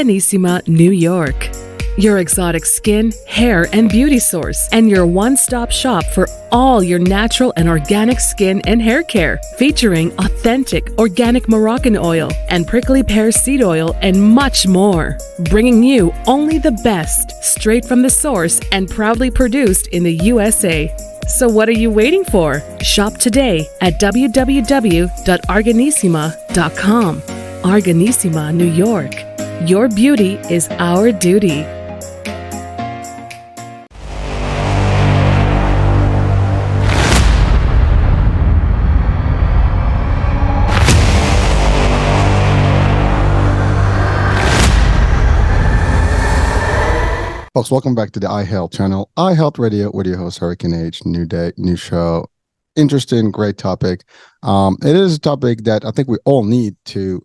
Organissima, New York. Your exotic skin, hair, and beauty source, and your one-stop shop for all your natural and organic skin and hair care, featuring authentic organic Moroccan oil and prickly pear seed oil and much more. Bringing you only the best, straight from the source and proudly produced in the USA. So what are you waiting for? Shop today at www.organissima.com. Organissima, New York. Your beauty is our duty. Folks, welcome back to the iHealth channel, iHealth Radio, with your host, Hurricane H. New day, new show. Interesting, great topic. It is a topic that I think we all need to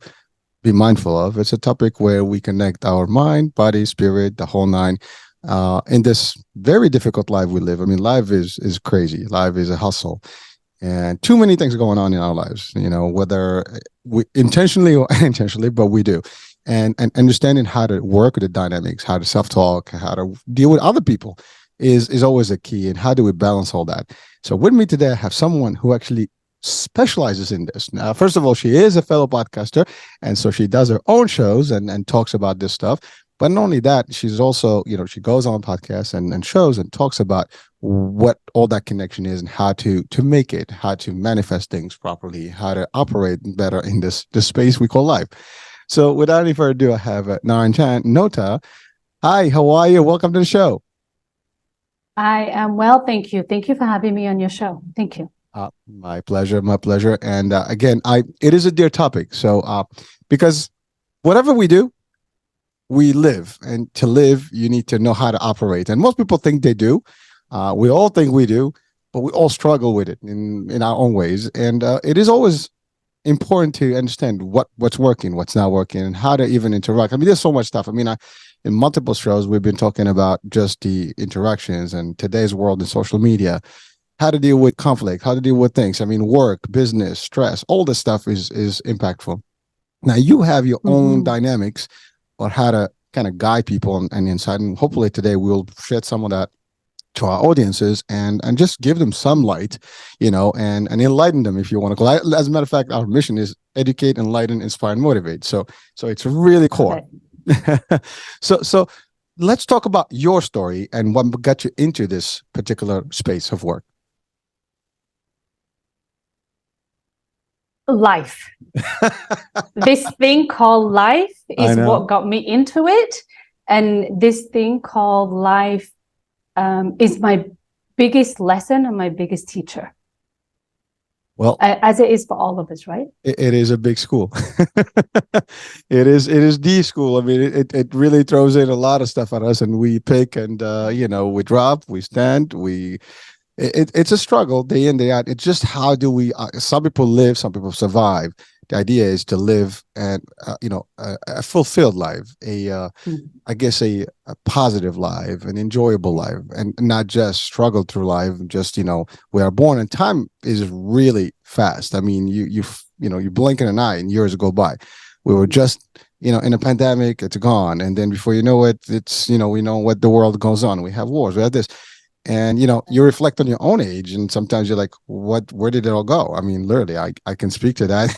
be mindful of. It's a topic where we connect our mind, body, spirit, the whole nine, in this very difficult life we live. I mean, life is crazy. Life is a hustle. And too many things going on in our lives, whether we intentionally or unintentionally, but we do. And understanding how to work with the dynamics, how to self-talk, how to deal with other people is always a key. And how do we balance all that? So with me today, I have someone who actually specializes in this. Now, first of all, she is a fellow podcaster, and so she does her own shows and talks about this stuff. But not only that, she's also, she goes on podcasts and shows and talks about what all that connection is and how to make it, how to manifest things properly, how to operate better in this space we call life. So without any further ado, I have Naranjan Nota. Hi, how are you? Welcome to the show. I am well, thank you. Thank you for having me on your show. Thank you. My pleasure, my pleasure. And again, it is a dear topic. So because whatever we do, we live. And to live, you need to know how to operate. And most people think they do. We all think we do, but we all struggle with it in our own ways. And it is always important to understand what's working, what's not working, and how to even interact. I mean, there's so much stuff. I mean, in multiple shows, we've been talking about just the interactions and today's world and social media, how to deal with conflict, how to deal with things. I mean, work, business, stress, all this stuff is impactful. Now, you have your own dynamics on how to kind of guide people and insight. And hopefully today we'll shed some of that to our audiences and just give them some light, and enlighten them, if you want to call it. As a matter of fact, our mission is educate, enlighten, inspire, and motivate. So it's really core. Okay. So let's talk about your story and what got you into this particular space of work. Life. This thing called life is what got me into it. And this thing called life is my biggest lesson and my biggest teacher. Well, as it is for all of us, right? It is a big school. It is the school. I mean, it really throws in a lot of stuff at us, and we pick and we drop, we stand, it's a struggle day in, day out. It's just how do we? Some people live, some people survive. The idea is to live and a fulfilled life, I guess a positive life, an enjoyable life, and not just struggle through life. Just we are born, and time is really fast. I mean, you blink in an eye, and years go by. We were just in a pandemic, it's gone, and then before you know it, it's we know what the world goes on. We have wars, we have this. And, you reflect on your own age, and sometimes you're like, where did it all go? I mean, literally, I can speak to that.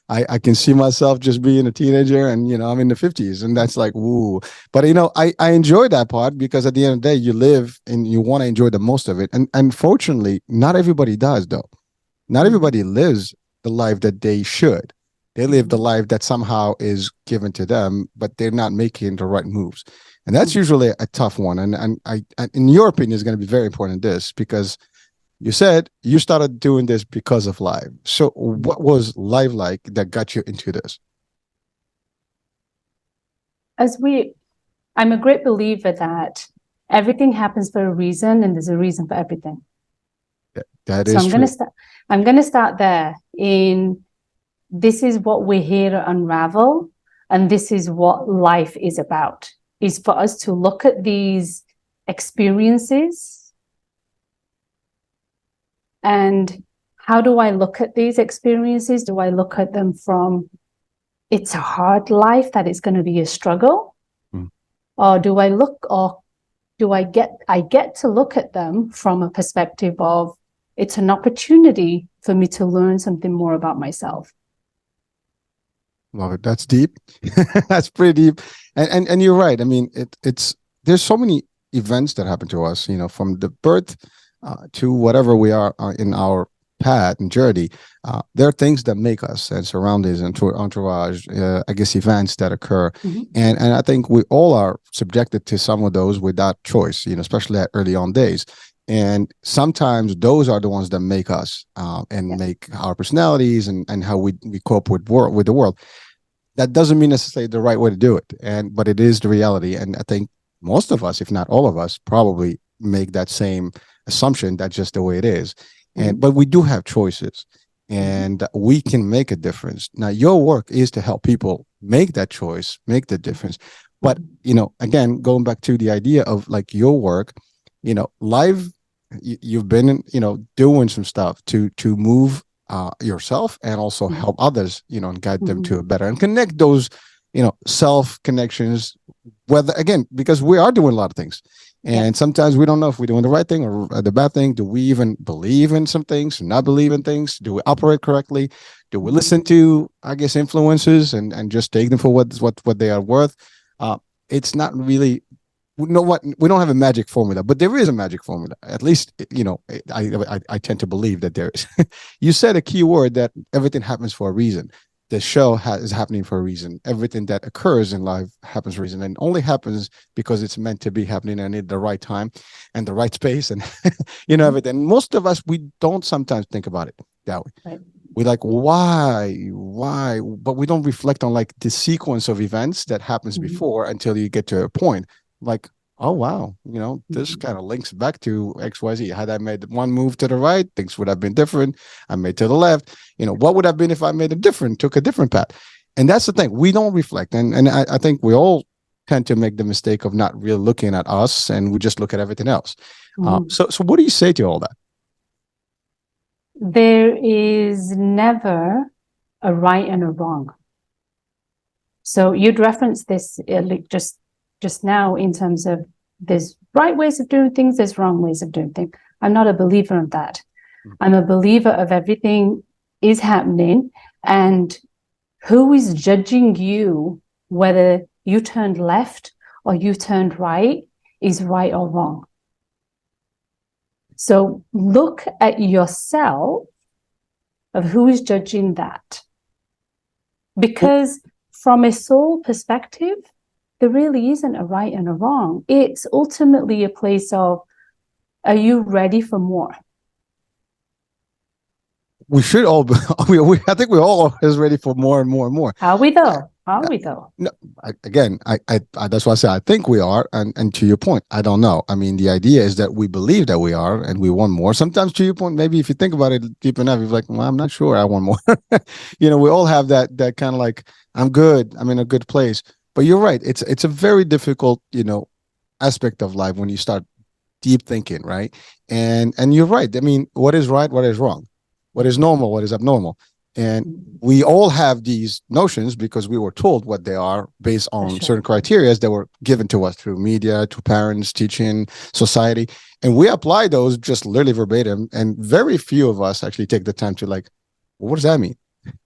I can see myself just being a teenager, and, I'm in the 50s, and that's like, ooh. But, I enjoy that part, because at the end of the day, you live and you want to enjoy the most of it. And unfortunately, not everybody does, though. Not everybody lives the life that they should. They live the life that somehow is given to them, but they're not making the right moves. And that's usually a tough one. And I in your opinion, is going to be very important in this, because you said you started doing this because of life. So what was life like that got you into this? I'm a great believer that everything happens for a reason, and there's a reason for everything. That is true. I'm going to start there. This is what we're here to unravel, and this is what life is about. Is for us to look at these experiences and how do I look at these experiences? Do I look at them from it's a hard life, that it's going to be a struggle? Or do I look, or do I get to look at them from a perspective of it's an opportunity for me to learn something more about myself? Love it. That's deep. That's pretty deep. And you're right. I mean, it's there's so many events that happen to us, from the birth to whatever we are in our path and journey. There are things that make us, and surroundings and entourage, I guess, events that occur. And I think we all are subjected to some of those without choice, especially at early on days. And sometimes those are the ones that make us and make our personalities and how we cope with the world. That doesn't mean necessarily the right way to do it, but it is the reality. And I think most of us, if not all of us, probably make that same assumption. That's just the way it is. But we do have choices, and we can make a difference. Now, your work is to help people make that choice, make the difference. But again, going back to the idea of like your work, live, you've been doing some stuff to move yourself, and also help others, and guide them to a better, and connect those, self connections, whether, again, because we are doing a lot of things, and sometimes we don't know if we're doing the right thing or the bad thing. Do we even believe in some things, not believe in things? Do we operate correctly? Do we listen to, I guess, influences and just take them for what they are worth? It's not really, we don't have a magic formula, but there is a magic formula. At least, I tend to believe that there is. You said a key word, that everything happens for a reason. The show is happening for a reason. Everything that occurs in life happens for a reason, and only happens because it's meant to be happening, and at the right time and the right space, and everything. Most of us, we don't sometimes think about it that way. Right. We're like, why, but we don't reflect on like the sequence of events that happens before, until you get to a point like, oh wow, this kind of links back to XYZ. Had I made one move to the right, things would have been different. I made to the left, what would have been if I made took a different path? And that's the thing, we don't reflect. And I think we all tend to make the mistake of not really looking at us, and we just look at everything else. So what do you say to all that? There is never a right and a wrong. So you'd referenced this just now, in terms of there's right ways of doing things, there's wrong ways of doing things. I'm not a believer of that. I'm a believer of everything is happening, and who is judging you whether you turned left or you turned right is right or wrong. So look at yourself of who is judging that. Because from a soul perspective, there really isn't a right and a wrong. It's ultimately a place of, are you ready for more? We should all be, I think we're all always ready for more and more and more. Are we though? Are we though? No, I that's why I say I think we are. And to your point, I don't know. I mean, the idea is that we believe that we are, and we want more. Sometimes, to your point, maybe if you think about it deep enough, you're like, well, I'm not sure I want more. We all have that kind of like, I'm good, I'm in a good place. But you're right. It's a very difficult, aspect of life when you start deep thinking, right? And you're right. I mean, what is right? What is wrong? What is normal? What is abnormal? And we all have these notions because we were told what they are based on certain criteria that were given to us through media, to parents, teaching, society. And we apply those just literally verbatim. And very few of us actually take the time to like, well, what does that mean?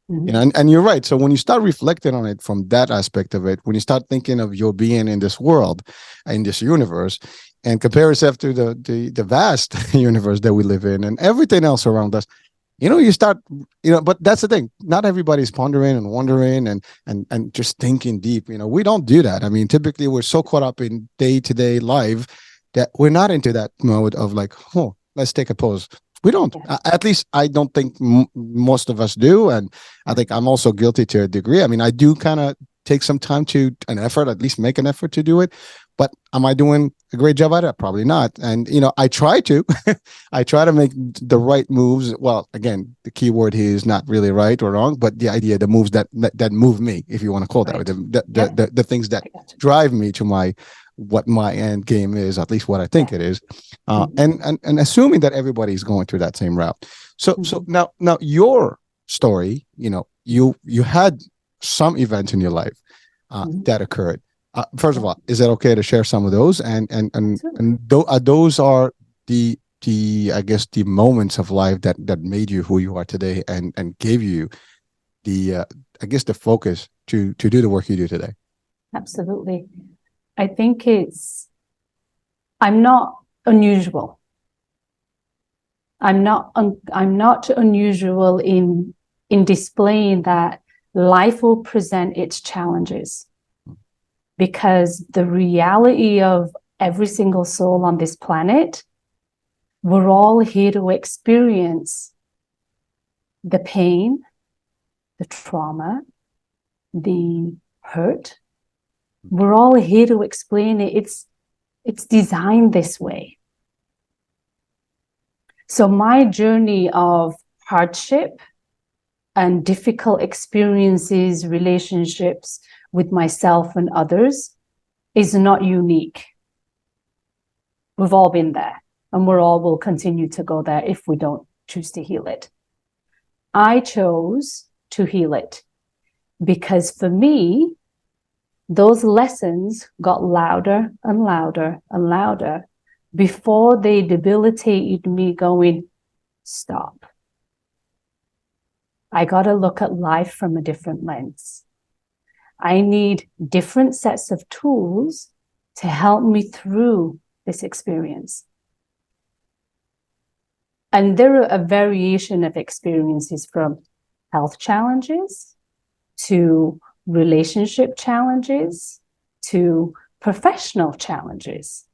And you're right. So when you start reflecting on it from that aspect of it, when you start thinking of your being in this world, in this universe, and compare yourself to the vast universe that we live in and everything else around us, you start, but that's the thing. Not everybody's pondering and wondering and just thinking deep. We don't do that. I mean, typically we're so caught up in day-to-day life that we're not into that mode of like, oh, let's take a pause. We don't. At least I don't think most of us do. And I think I'm also guilty to a degree. I mean, I do kind of take some time at least make an effort to do it. But am I doing a great job at it? Probably not. And, I try to. I try to make the right moves. Well, again, the key word here is not really right or wrong, but the idea, the moves that move me, if you want to call it that, the things that drive me to what my end game is, at least what I think it is, and assuming that everybody's going through that same route. So now your story, you had some event in your life that occurred. First of all, is it okay to share some of those? Those are the I guess the moments of life that made you who you are today and gave you the I guess the focus to do the work you do today. Absolutely. I think I'm not unusual. I'm not unusual in displaying that life will present its challenges, because the reality of every single soul on this planet, we're all here to experience the pain, the trauma, the hurt. We're all here to explain it. It's designed this way. So my journey of hardship and difficult experiences, relationships with myself and others is not unique. We've all been there, and we all will continue to go there if we don't choose to heal it. I chose to heal it because for me, those lessons got louder and louder and louder before they debilitated me going, stop. I got to look at life from a different lens. I need different sets of tools to help me through this experience. And there are a variation of experiences, from health challenges to relationship challenges to professional challenges.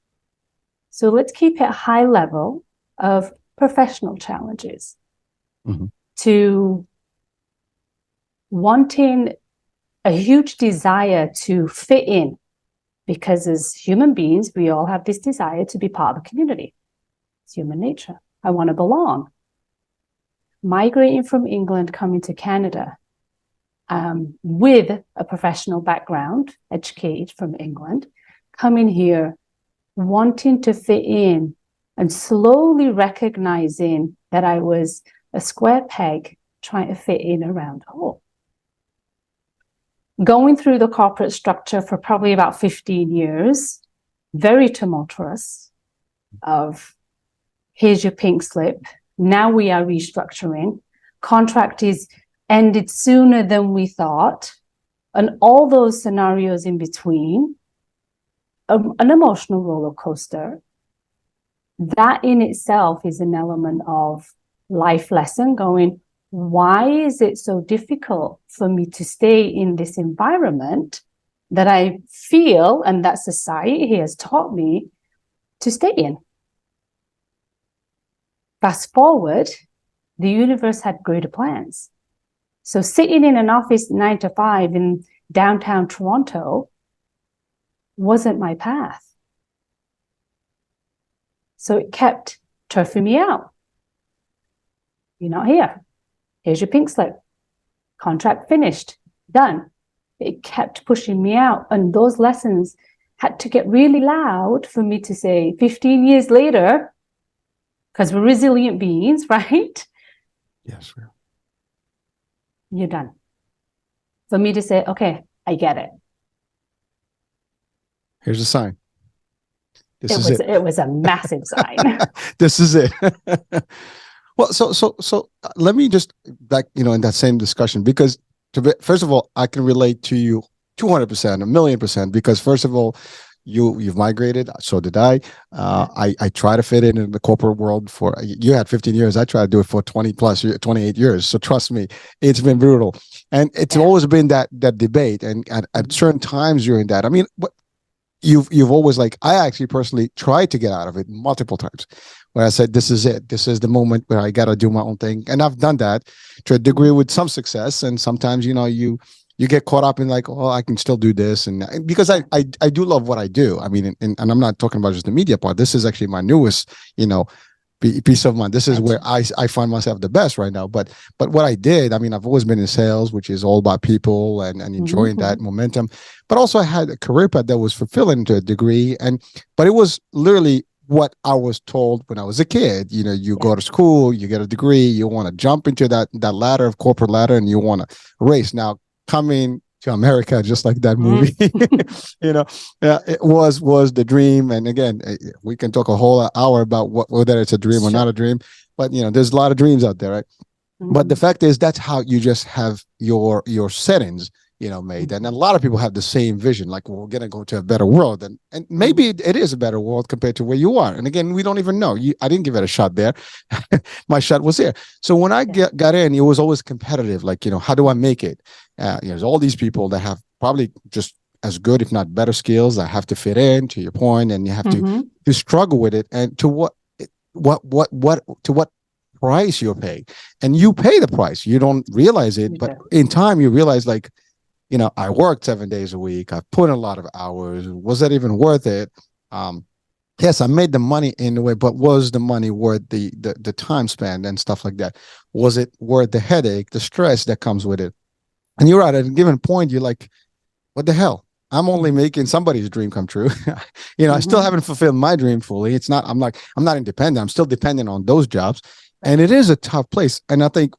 So let's keep it high level of professional challenges. Mm-hmm. To wanting a huge desire to fit in, because as human beings, we all have this desire to be part of the community. It's human nature. I want to belong. Migrating from England, coming to Canada, with a professional background, educated from England, coming here, wanting to fit in, and slowly recognizing that I was a square peg trying to fit in a round hole. Going through the corporate structure for probably about 15 years, very tumultuous, of here's your pink slip, now we are restructuring, contract is ended sooner than we thought, and all those scenarios in between, an emotional roller coaster. That in itself is an element of life lesson, going, why is it so difficult for me to stay in this environment that I feel and that society has taught me to stay in? Fast forward, the universe had greater plans. So sitting in an office 9 to 5 in downtown Toronto wasn't my path. So it kept turfing me out. You're not here. Here's your pink slip. Contract finished. Done. It kept pushing me out. And those lessons had to get really loud for me to say 15 years later, because we're resilient beings, right? Yes, sir. You're done. For me to say, okay, I get it. Here's a sign. It was a massive sign. This is it. Well, so let me just, like, in that same discussion, because first of all, I can relate to you 200%, 1,000,000%, because first of all, you've migrated, so did I. I try to fit in the corporate world you had 15 years. I tried to do it for 28 years. So trust me, it's been brutal. And it's always been that debate. And at certain times during that, I mean, you've always, like, I actually personally tried to get out of it multiple times, where I said, this is it. This is the moment where I got to do my own thing. And I've done that to a degree with some success. And sometimes, you get caught up in, like, oh, I can still do this. And because I do love what I do. I mean, and I'm not talking about just the media part. This is actually my newest, piece of mind. This is where I find myself the best right now. But what I did, I mean, I've always been in sales, which is all about people and enjoying that momentum. But also I had a career path that was fulfilling to a degree. But it was literally what I was told when I was a kid. You go to school, you get a degree, you want to jump into that ladder, of corporate ladder, and you want to race. Now, coming to America, just like that movie. Yeah, it was the dream. And again, we can talk a whole hour about whether it's a dream or not a dream. But there's a lot of dreams out there, right? But the fact is, that's how you just have your settings, made. And a lot of people have the same vision, like, well, we're going to go to a better world. And maybe it is a better world compared to where you are. And again, we don't even know. I didn't give it a shot there. My shot was there. So when I got in, it was always competitive. Like, how do I make it? There's all these people that have probably just as good, if not better skills. I have to fit in, to your point, and you have to struggle with it. And to what price you're paying, and you pay the price. You don't realize it, but in time you realize, like, I worked 7 days a week. I put in a lot of hours. Was that even worth it? Yes, I made the money in a way, but was the money worth the time spent and stuff like that? Was it worth the headache, the stress that comes with it? And you're right, at a given point, you're like, what the hell? I'm only making somebody's dream come true. I still haven't fulfilled my dream fully. I'm not independent. I'm still dependent on those jobs. And it is a tough place. And I think,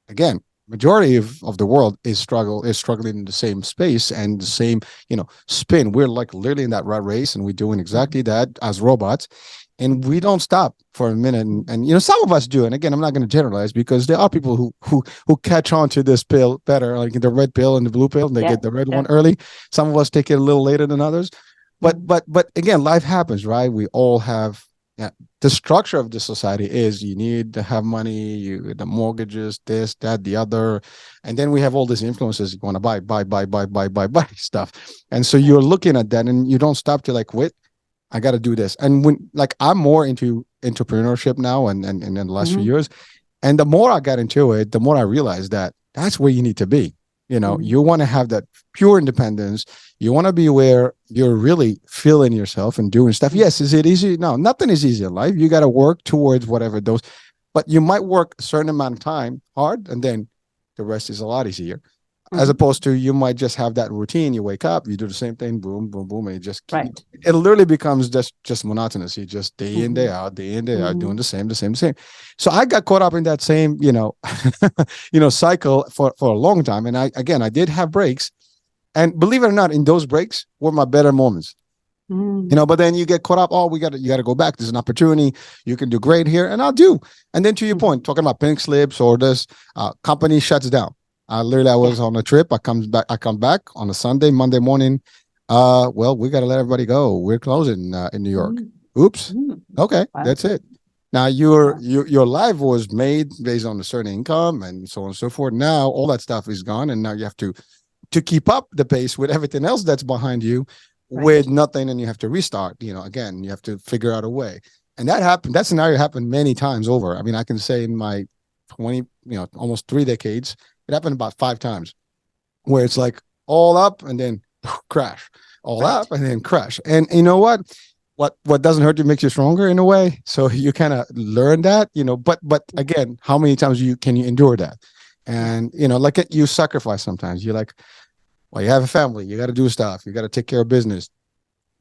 again, majority of the world is struggling in the same space and the same, spin. We're like literally in that rat race, and we're doing exactly that as robots. And we don't stop for a minute. And some of us do. And again, I'm not going to generalize, because there are people who catch on to this pill better, like the red pill and the blue pill, and they get the red one early. Some of us take it a little later than others. But again, life happens, right? We all have. Yeah, the structure of the society is you need to have money, the mortgages, this, that, the other, and then we have all these influences. You want to buy stuff, and so you're looking at that, and you don't stop to like, wait, I got to do this. And when I'm more into entrepreneurship now, and in the last few years, and the more I got into it, the more I realized that that's where you need to be. You want to have that pure independence. You want to be where you're really feeling yourself and doing stuff. Yes, is it easy? No, nothing is easy in life. You got to work towards whatever those, but you might work a certain amount of time hard, and then the rest is a lot easier. As opposed to, you might just have that routine. You wake up, you do the same thing, boom, boom, boom, and it literally becomes just monotonous. You just day in, day out, doing the same. So I got caught up in that same, cycle for a long time. And I did have breaks, and believe it or not, in those breaks were my better moments. But then you get caught up. Oh, you got to go back. There's an opportunity. You can do great here, and I'll do. And then to your point, talking about pink slips, or this company shuts down. I was on a trip. I come back on a Sunday, Monday morning. Well, we got to let everybody go. We're closing in New York. Oops. Okay, that's it. Now your life was made based on a certain income and so on and so forth. Now all that stuff is gone, and now you have to keep up the pace with everything else that's behind you with nothing, and you have to restart. Again, you have to figure out a way. And that happened. That scenario happened many times over. I mean, I can say in my 20, almost 3 decades. It happened about 5 times, where it's like all up and then crash, all up and then crash. And you know what doesn't hurt you makes you stronger in a way. So you kind of learn that, but again, how many times can you endure that? And, like you sacrifice sometimes. You're like, well, you have a family, you got to do stuff, you got to take care of business.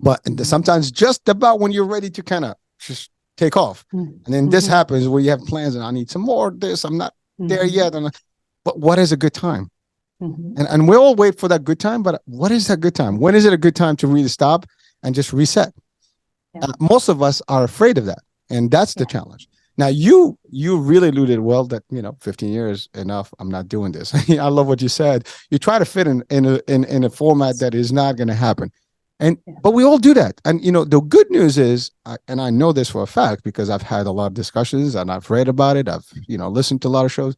But sometimes just about when you're ready to kind of just take off. And then this happens where you have plans, and I need some more of this. I'm not there yet. But what is a good time? And we all wait for that good time, but what is that good time? When is it a good time to really stop and just reset? Most of us are afraid of that, and that's the challenge. Now, you really alluded well that 15 years enough. I'm not doing this. I love what you said. You try to fit in a format that is not going to happen, but we all do that. And the good news is, and I know this for a fact because I've had a lot of discussions and I've read about it. I've listened to a lot of shows.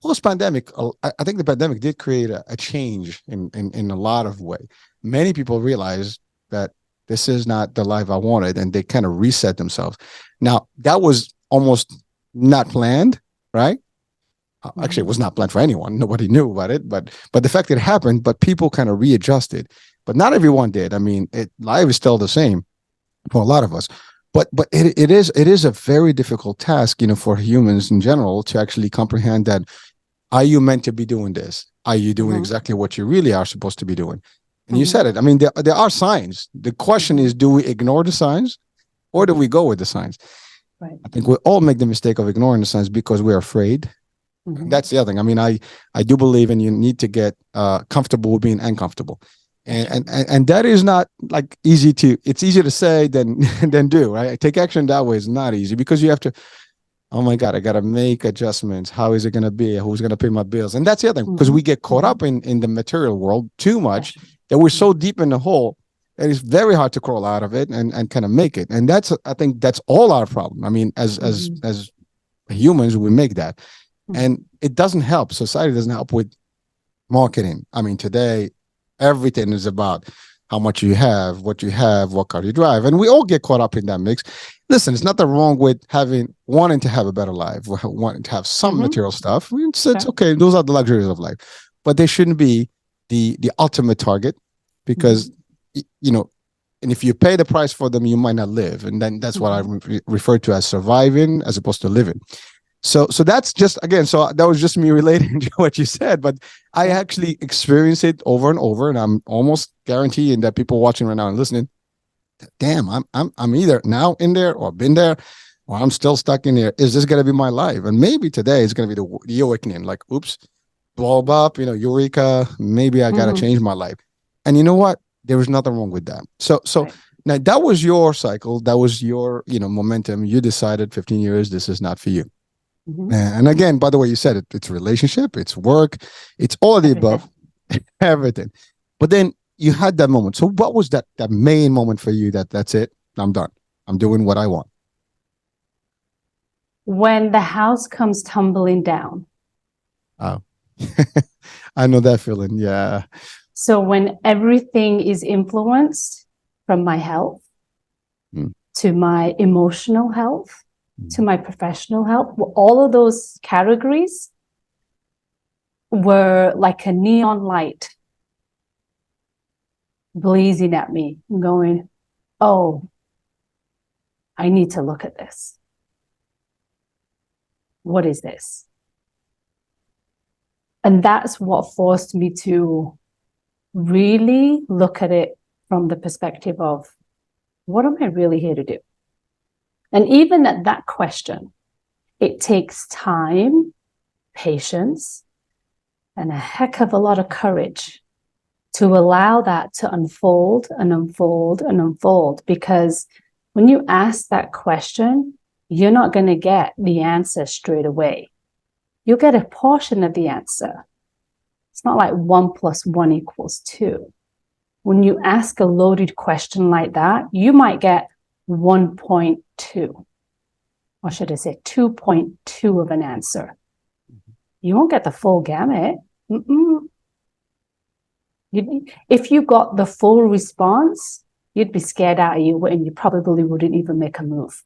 Post-pandemic, I think the pandemic did create a change in a lot of way. Many people realized that this is not the life I wanted, and they kind of reset themselves. Now, that was almost not planned, right? Actually, it was not planned for anyone. Nobody knew about it, but the fact that it happened, but people kind of readjusted. But not everyone did. I mean, life is still the same for a lot of us. But it is a very difficult task, for humans in general to actually comprehend that. Are you meant to be doing this? Are you doing exactly what you really are supposed to be doing? And you said it. I mean, there are signs. The question is, do we ignore the signs, or do we go with the signs? Right. I think we all make the mistake of ignoring the signs because we're afraid. Mhm. That's the other thing. I mean, I do believe in you need to get comfortable with being uncomfortable. And that is not like easy to, it's easier to say than than do, right? Take action that way is not easy because you have to, oh my God, I got to make adjustments. How is it going to be? Who's going to pay my bills? And that's the other thing, because we get caught up in the material world too much that we're so deep in the hole that it's very hard to crawl out of it and kind of make it. And that's, I think that's all our problem. I mean, as humans, we make that. And it doesn't help. Society doesn't help with marketing. I mean, today, everything is about how much you have, what car you drive. And we all get caught up in that mix. Listen, it's nothing wrong with wanting to have a better life, wanting to have some material stuff. It's okay. Those are the luxuries of life, but they shouldn't be the ultimate target because, you know, and if you pay the price for them, you might not live. And then that's what I refer to as surviving as opposed to living. So that's just, again, so that was just me relating to what you said, but I actually experienced it over and over, and I'm almost guaranteeing that people watching right now and listening, damn, I'm either now in there or been there, or I'm still stuck in there. Is this going to be my life? And maybe today is going to be the awakening, like, oops, blow up, you know, eureka, maybe I got to change my life. And you know what? There was nothing wrong with that. So now that was your cycle. That was your, you know, momentum. You decided 15 years, this is not for you. And again, by the way, you said it, it's relationship, it's work, it's all of the above, everything. But then you had that moment. So what was that main moment for you that's it? I'm done. I'm doing what I want. When the house comes tumbling down. Oh, I know that feeling. Yeah. So when everything is influenced from my health to my emotional health, to my professional health, all of those categories were like a neon light blazing at me, going, oh, I need to look at this. What is this? And that's what forced me to really look at it from the perspective of, what am I really here to do? And even at that question, it takes time, patience, and a heck of a lot of courage to allow that to unfold and unfold and unfold. Because when you ask that question, you're not going to get the answer straight away. You'll get a portion of the answer. It's not like 1 + 1 = 2. When you ask a loaded question like that, you might get 1.2, or should I say 2.2 of an answer. You won't get the full gamut. If you got the full response, you'd be scared out of you and you probably wouldn't even make a move.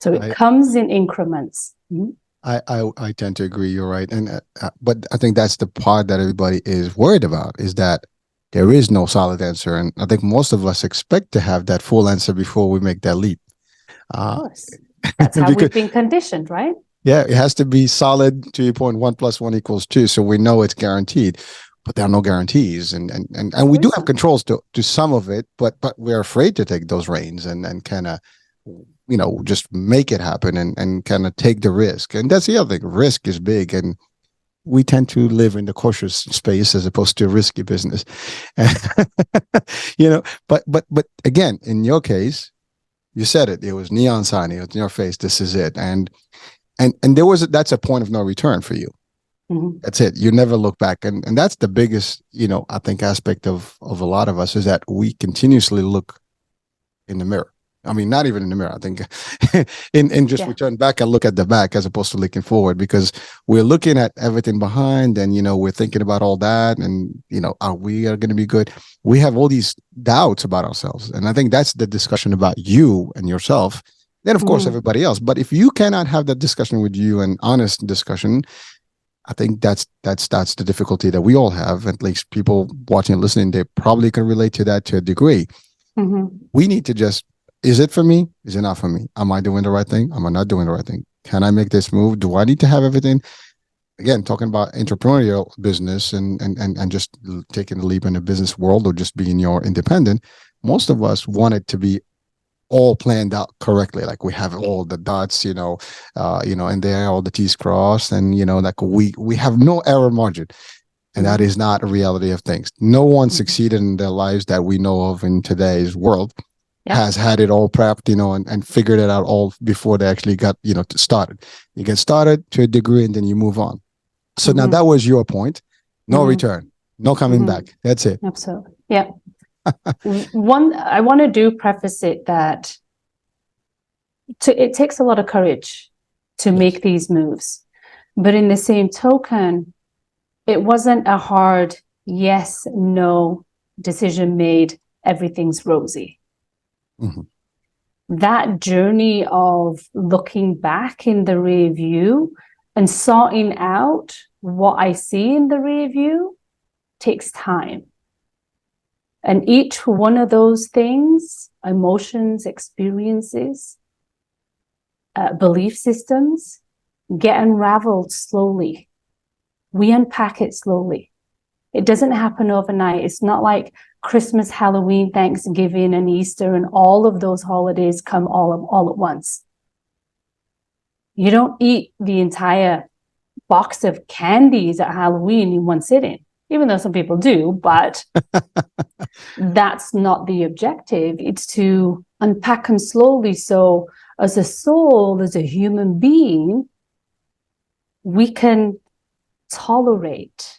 So it comes in increments. I tend to agree. You're right. And but I think that's the part that everybody is worried about, is that there is no solid answer. And I think most of us expect to have that full answer before we make that leap. Of course. That's how we've been conditioned, right? Yeah, it has to be solid, to your point, 1 + 1 = 2. So we know it's guaranteed, but there are no guarantees. And we do have controls to some of it, but we're afraid to take those reins and kind of, you know, just make it happen and kind of take the risk. And that's the other thing. Risk is big, and we tend to live in the cautious space as opposed to risky business. You know, but again, in your case, you said it. It was neon sign. It was in your face. This is it. And that's a point of no return for you. That's it. You never look back. And that's the biggest, you know, I think aspect of a lot of us, is that we continuously look in the mirror. I mean, not even in the mirror. I think we turn back and look at the back as opposed to looking forward, because we're looking at everything behind, and, you know, we're thinking about all that, and, you know, are we going to be good? We have all these doubts about ourselves. And I think that's the discussion about you and yourself. Then, of course, everybody else. But if you cannot have that discussion with you, an honest discussion, I think that's the difficulty that we all have. At least people watching and listening, they probably can relate to that to a degree. We need to just, is it for me? Is it not for me? Am I doing the right thing? Am I not doing the right thing? Can I make this move? Do I need to have everything? Again, talking about entrepreneurial business and just taking the leap in the business world, or just being your independent. Most of us want it to be all planned out correctly. Like we have all the dots, and there all the T's crossed, and like we have no error margin. And that is not a reality of things. No one succeeded in their lives that we know of in today's world has had it all prepped, and figured it out all before they actually got, started. You get started to a degree and then you move on. So now that was your point. No return, no coming back. That's it. Absolutely. Yeah. I want to preface it that it takes a lot of courage to make these moves. But in the same token, it wasn't a hard yes, no decision made, everything's rosy. That journey of looking back in the rear view and sorting out what I see in the rear view takes time. And each one of those things, emotions, experiences, belief systems, get unraveled slowly. We unpack it slowly. It doesn't happen overnight. It's not like Christmas, Halloween, Thanksgiving, and Easter, and all of those holidays come all at once. You don't eat the entire box of candies at Halloween in one sitting, even though some people do, but that's not the objective. It's to unpack them slowly. So as a soul, as a human being, we can tolerate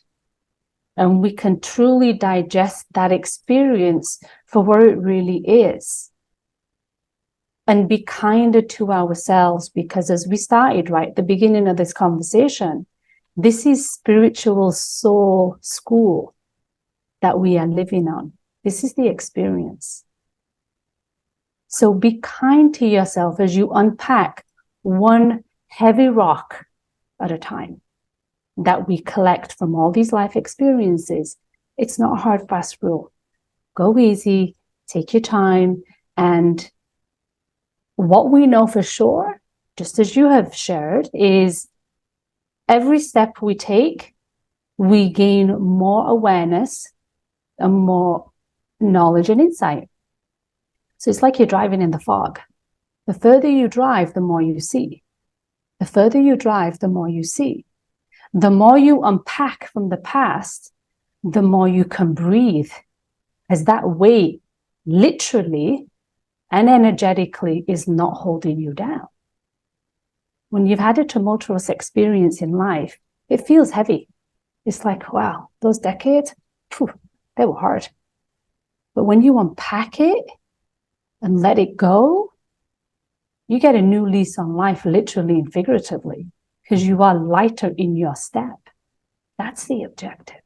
and we can truly digest that experience for what it really is. And be kinder to ourselves, because as we started right at the beginning of this conversation, this is spiritual soul school that we are living on. This is the experience. So be kind to yourself as you unpack one heavy rock at a time that we collect from all these life experiences. It's not a hard, fast rule. Go easy, take your time, and what we know for sure, just as you have shared, is every step we take, we gain more awareness and more knowledge and insight. So it's like you're driving in the fog. The further you drive, the more you see. The further you drive, the more you see. The more you unpack from the past, the more you can breathe, as that weight literally and energetically is not holding you down. When you've had a tumultuous experience in life, it feels heavy. It's like, wow, those decades, they were hard. But when you unpack it and let it go, you get a new lease on life, literally and figuratively, because you are lighter in your step. That's the objective.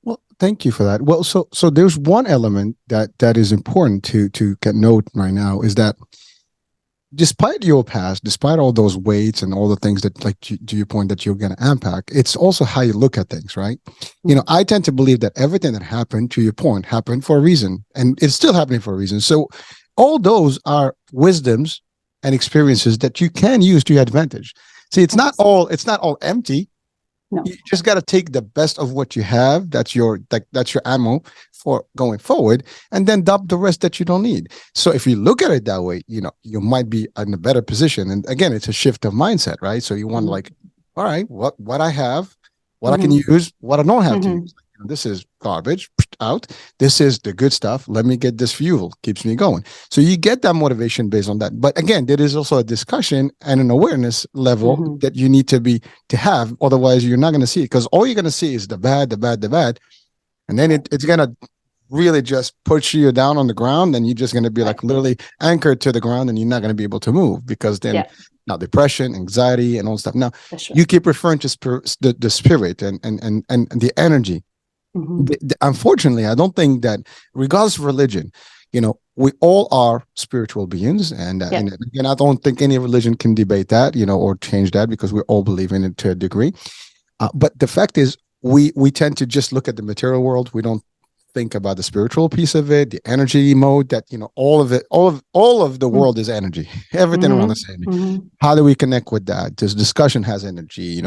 Well, thank you for that. Well, so there's one element that is important to get note right now, is that despite your past, despite all those weights and all the things that, like to your point, that you're going to unpack, it's also how you look at things, right? I tend to believe that everything that happened, to your point, happened for a reason, and it's still happening for a reason. So all those are wisdoms and experiences that you can use to your advantage. See, it's not all empty. No. You just got to take the best of what you have. That's your ammo for going forward, and then dump the rest that you don't need. So if you look at it that way, you might be in a better position. And again, it's a shift of mindset, right? So you want all right, what I have, what I can use, what I don't have to use. This is garbage, out. This is the good stuff. Let me get this fuel, keeps me going. So you get that motivation based on that. But again, there is also a discussion and an awareness level that you need to have. Otherwise, you're not going to see it, because all you're going to see is the bad, the bad, the bad. And then it's going to really just push you down on the ground, and you're just going to be like literally anchored to the ground, and you're not going to be able to move, because then now depression, anxiety, and all stuff. Now you keep referring to the spirit and the energy. Unfortunately, I don't think that, regardless of religion, we all are spiritual beings, and again, I don't think any religion can debate that, or change that, because we all believe in it to a degree. But the fact is, we tend to just look at the material world. We don't think about the spiritual piece of it, the energy mode, that all of the world is energy. Everything around us is energy. How do we connect with that? This discussion has energy.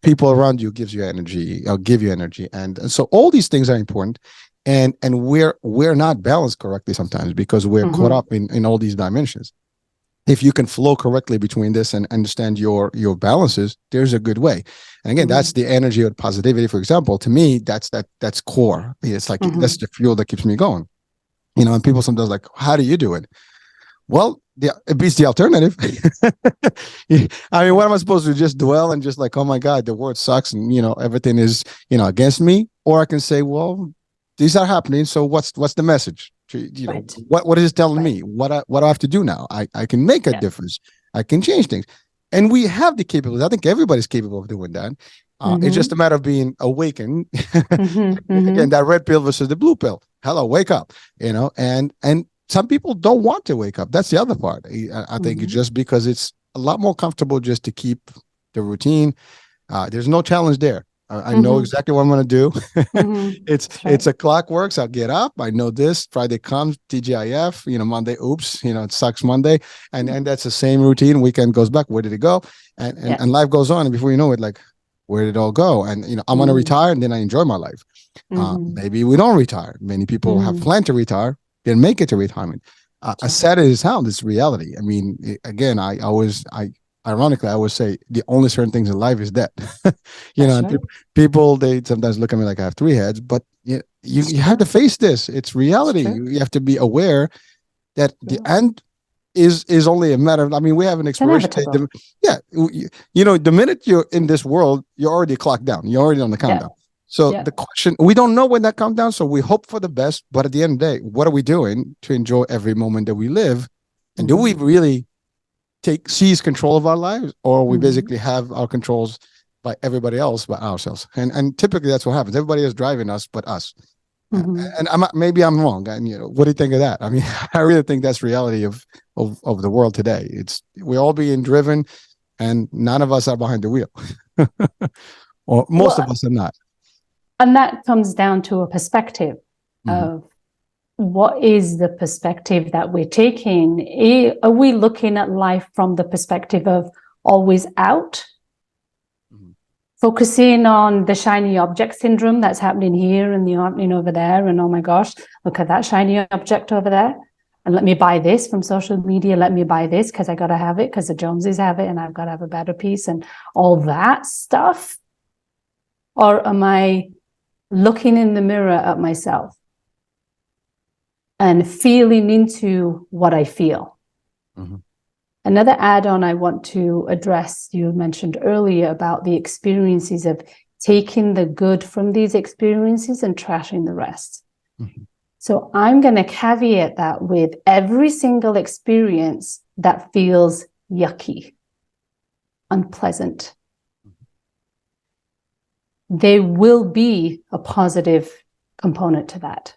People around you give you energy, and so all these things are important. and we're not balanced correctly sometimes because we're caught up in all these dimensions. If you can flow correctly between this and understand your balances, there's a good way. And again, that's the energy of positivity. For example, to me, that's core. It's like that's the fuel that keeps me going. And people sometimes like, how do you do it? Well, it beats the alternative. I mean, what am I supposed to just dwell and just like, oh my God, the world sucks and everything is against me? Or I can say, well, these are happening. So what's the message? Right. What is it telling me? What do I have to do now? I can make a difference. I can change things, and we have the capability. I think everybody's capable of doing that. It's just a matter of being awakened. Again, that red pill versus the blue pill. Hello, wake up. And some people don't want to wake up. That's the other part. I think it's just because it's a lot more comfortable just to keep the routine. There's no challenge there. I know exactly what I'm going to do. It's a clock works. I'll get up. I know this. Friday comes, TGIF. Monday, oops. It sucks Monday, and that's the same routine. Weekend goes back. Where did it go? And life goes on. And before you know it, like, where did it all go? And I'm going to retire, and then I enjoy my life. Maybe we don't retire. Many people have planned to retire, didn't make it to retirement. As sad as it sounds, it's reality. I mean, again, ironically, I always say the only certain things in life is death. And people, they sometimes look at me like I have three heads, but you have to face this. It's reality. You have to be aware that the end is only a matter of, I mean, we have an expiration date. The minute you're in this world, you're already clocked down. You're already on the countdown. So the question, we don't know when that comes down, so we hope for the best, but at the end of the day, what are we doing to enjoy every moment that we live? And do we really seize control of our lives, or we basically have our controls by everybody else but ourselves? And typically that's what happens. Everybody is driving us but us. And maybe I'm wrong. And what do you think of that? I mean, I really think that's reality of the world today. We're all being driven, and none of us are behind the wheel. Or most of us are not. And that comes down to a perspective of what is the perspective that we're taking? Are we looking at life from the perspective of always out? Focusing on the shiny object syndrome that's happening here and the happening over there, and oh my gosh, look at that shiny object over there, and let me buy this from social media, let me buy this because I got to have it because the Joneses have it and I've got to have a better piece and all that stuff? Or am I looking in the mirror at myself and feeling into what I feel? Another add-on I want to address, you mentioned earlier about the experiences of taking the good from these experiences and trashing the rest. So I'm going to caveat that with every single experience that feels yucky, unpleasant, there will be a positive component to that.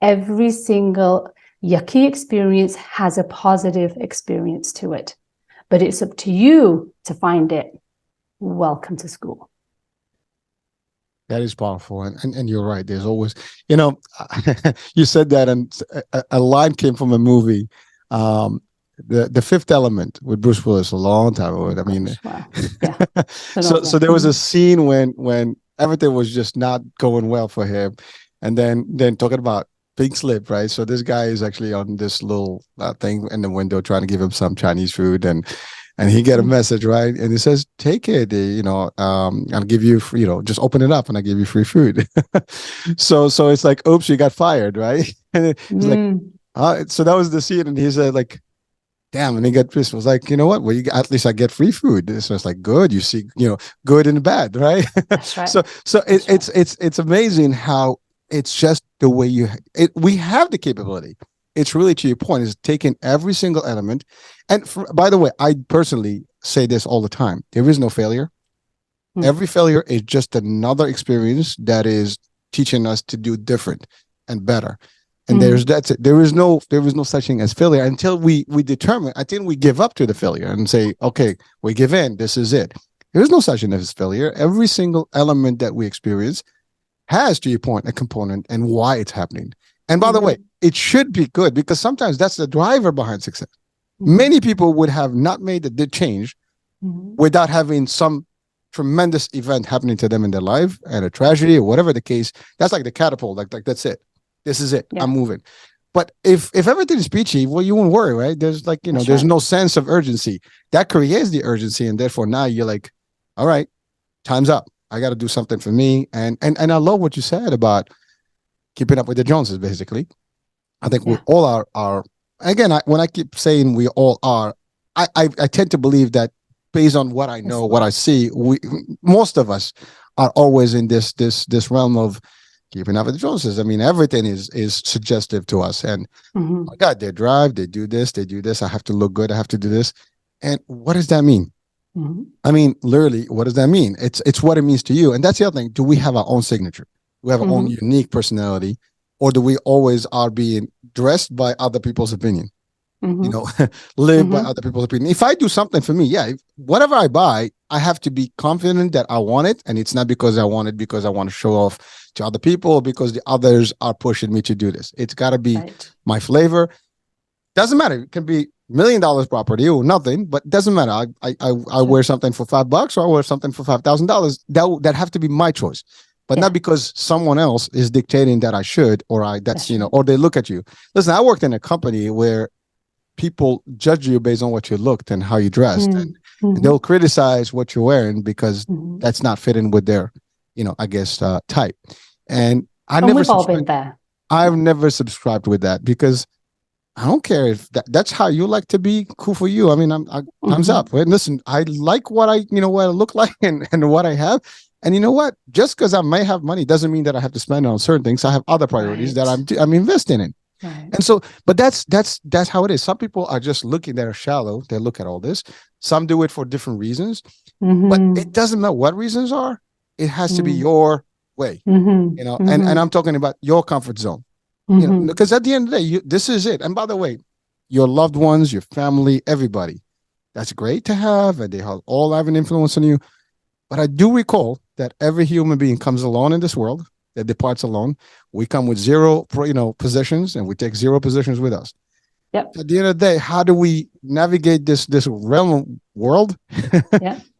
Every single yucky experience has a positive experience to it, but it's up to you to find it. Welcome to school. That is powerful. And you're right. There's always, you said that, and a line came from a movie, The Fifth Element with Bruce Willis a long time ago. I mean, wow. Yeah. so there was a scene when everything was just not going well for him, and then talking about pink slip, right? So this guy is actually on this little thing in the window trying to give him some Chinese food, and he get a message, right? And he says, "Take it, I'll give you, just open it up and I'll give you free food." so it's like, oops, you got fired, right? And it's like, so that was the scene, and he said, like, damn, and he got pissed. Was like, you know what? Well, at least I get free food. So it's like, good. You see, good and bad, right? That's right. So it's amazing how it's just the way we have the capability. It's really, to your point, is taking every single element. And by the way, I personally say this all the time. There is no failure. Every failure is just another experience that is teaching us to do different and better. And that's it. There is no such thing as failure until we determine. I think we give up to the failure and say, okay, we give in. This is it. There is no such thing as failure. Every single element that we experience has, to your point, a component and why it's happening. And by the way, it should be good, because sometimes that's the driver behind success. Many people would have not made the change without having some tremendous event happening to them in their life and a tragedy or whatever the case, that's like the catapult. Like that's it. This is it. I'm moving. But if everything is peachy, well, you won't worry, right? There's like, there's no sense of urgency. That creates the urgency. And therefore now you're like, all right, time's up. I got to do something for me. And I love what you said about keeping up with the Joneses, basically. I think we all are again, when I keep saying we all are, I tend to believe that based on what I know, what I see, most of us are always in this realm of keeping up with the Joneses. I mean, everything is suggestive to us. And oh my God, they drive, they do this. I have to look good. I have to do this. And what does that mean? I mean, literally, what does that mean? It's what it means to you. And that's the other thing. Do we have our own signature? Do we have our own unique personality? Or do we always are being dressed by other people's opinion? Live by other people's opinion. If I do something for me, whatever I buy, I have to be confident that I want it. And it's not because I want it, because I want to show off to other people, or because the others are pushing me to do this. It's got to be my flavor. Doesn't matter. It can be $1 million property or nothing, but it doesn't matter. I wear something for $5 or I wear something for $5,000. That have to be my choice. But not because someone else is dictating that I should, or or they look at you. Listen, I worked in a company where people judge you based on what you looked and how you dressed, and they'll criticize what you're wearing because that's not fitting with their, I guess, type. And we've all been there. I've never subscribed with that because I don't care if that's how you like to be. Cool for you. I mean, thumbs up. Right? Listen, I like what I look like and what I have. And you know what? Just because I may have money doesn't mean that I have to spend it on certain things. I have other priorities that I'm investing in. Right. And so, but that's how it is. Some people are just looking, they're shallow. They look at all this. Some do it for different reasons, but it doesn't matter what reasons are. It has to be your way, and I'm talking about your comfort zone, because at the end of the day, this is it. And by the way, your loved ones, your family, everybody, that's great to have, and they all have an influence on you. But I do recall that every human being comes alone in this world, that departs alone. We come with zero, possessions, and we take zero possessions with us. Yep. At the end of the day, how do we navigate this realm world?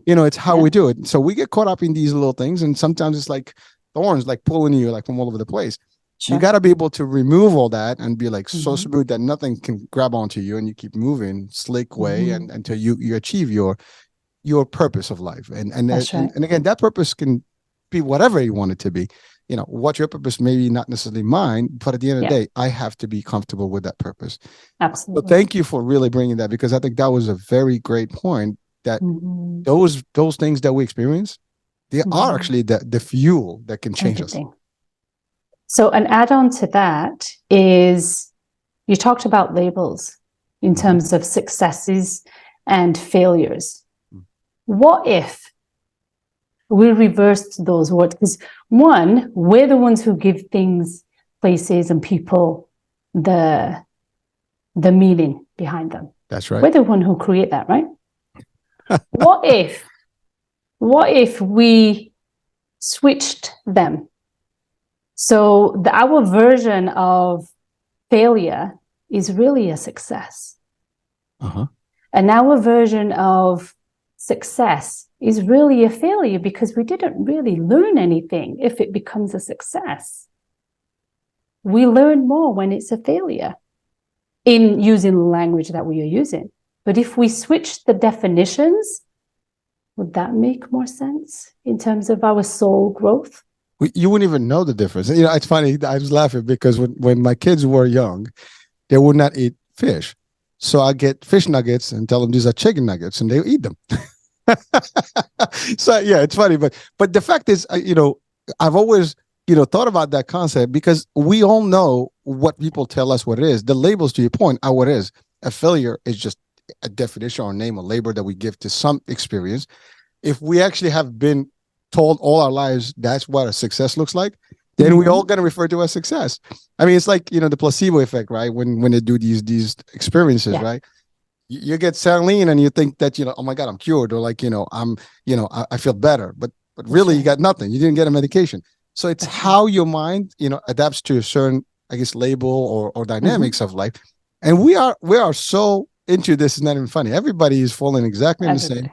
It's how we do it. So we get caught up in these little things, and sometimes it's like thorns, like pulling you like from all over the place. Sure. You got to be able to remove all that and be like so smooth that nothing can grab onto you, and you keep moving slick way and until you achieve your purpose of life. And again, that purpose can be whatever you want it to be. What your purpose may be, not necessarily mine, but at the end of the day, I have to be comfortable with that purpose. Absolutely. So thank you for really bringing that, because I think that was a very great point, that those things that we experience, they are actually the fuel that can change us. So an add-on to that is, you talked about labels in terms of successes and failures. What if we reversed those words? Because one, we're the ones who give things, places, and people the meaning behind them. That's right. We're the one who create that, right? What if we switched them? So our version of failure is really a success. And our version of success is really a failure because we didn't really learn anything. If it becomes a success, we learn more when it's a failure in using the language that we are using. But if we switch the definitions, would that make more sense in terms of our soul growth? You wouldn't even know the difference. It's funny. I was laughing because when my kids were young, they would not eat fish. So I get fish nuggets and tell them these are chicken nuggets, and they eat them. So yeah, it's funny, but the fact is, I've always thought about that concept, because we all know what people tell us what it is. The labels, to your point, are what it is. A failure is just a definition or name or label that we give to some experience. If we actually have been told all our lives that's what a success looks like, then we all going to refer to as success. I mean, it's like the placebo effect, right? When they do these experiences, right? You get saline and you think that, oh my God, I'm cured, or like, I feel better, but really you got nothing. You didn't get a medication. So it's how your mind, adapts to a certain, I guess, label or dynamics of life. And we are so into this. It's not even funny. Everybody is falling exactly in the same.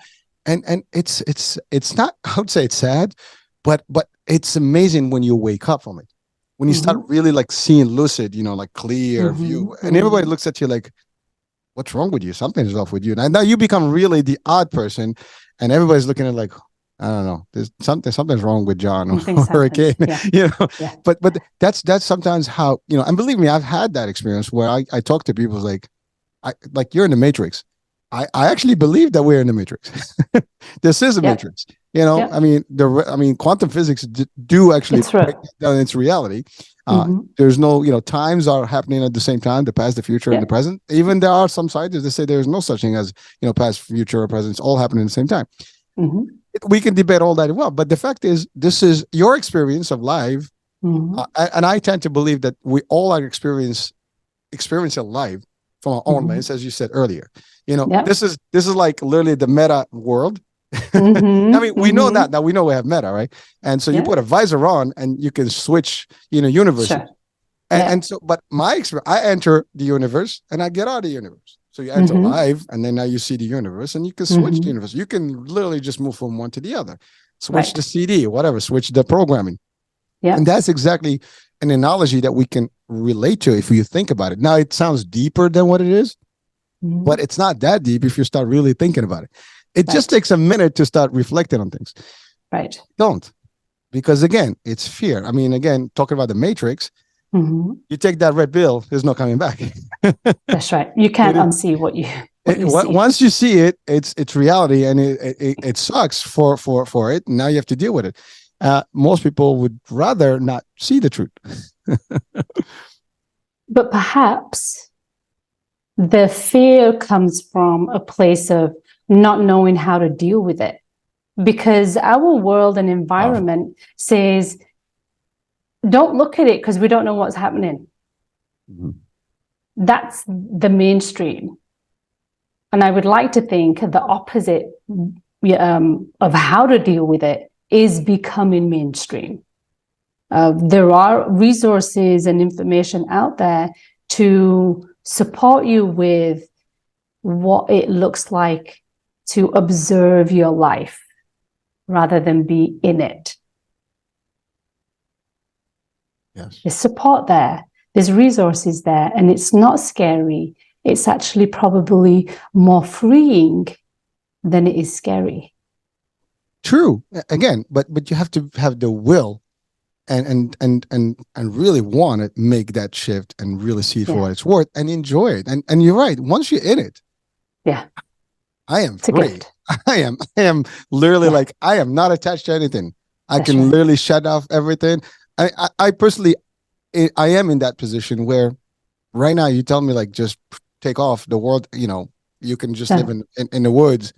and it's not, I would say it's sad, but it's amazing when you wake up from it, when you start really like seeing lucid, like clear view, and everybody looks at you like, what's wrong with you? Something's off with you. And now you become really the odd person, and everybody's looking at like, I don't know, there's something's wrong with John or Hurricane. Yeah. But that's sometimes how, and believe me, I've had that experience where I talk to people like, you're in the Matrix. I actually believe that we're in the Matrix. This is a Matrix. I mean, quantum physics do actually break down its reality. There's no, times are happening at the same time, the past, the future, and the present. Even there are some scientists that say there's no such thing as, past, future, or present. It's all happening at the same time. We can debate all that as well. But the fact is, this is your experience of life. And I tend to believe that we all are experiencing life from our own lens, as you said earlier. This is like literally the meta world. I mean, we know that now. We know we have meta, right? And so you put a visor on, and you can switch, universes. Sure. And so, but my experience, I enter the universe and I get out of the universe. So you enter live, and then now you see the universe, and you can switch the universe. You can literally just move from one to the other, switch the CD, whatever, switch the programming. And that's exactly an analogy that we can relate to if you think about it. Now, it sounds deeper than what it is, but it's not that deep if you start really thinking about it. It just takes a minute to start reflecting on things. Right. Don't. Because again, it's fear. I mean, again, talking about the Matrix, you take that red pill, there's no coming back. That's right. You can't unsee what you see. Once you see it, it's reality, and it sucks for it. Now you have to deal with it. Most people would rather not see the truth. But perhaps the fear comes from a place of not knowing how to deal with it, because our world and environment says, don't look at it because we don't know what's happening. That's the mainstream. And I would like to think the opposite of how to deal with it is becoming mainstream. There are resources and information out there to support you with what it looks like to observe your life rather than be in it. Yes. There's support there. There's resources there, and it's not scary. It's actually probably more freeing than it is scary. True. Again, but you have to have the will and really want to make that shift and really see it for what it's worth and enjoy it. And you're right. Once you're in it, I am free. I am literally like, I am not attached to anything. I can literally shut off everything. I personally, I am in that position where right now you tell me like, just take off the world, you can just live in the woods,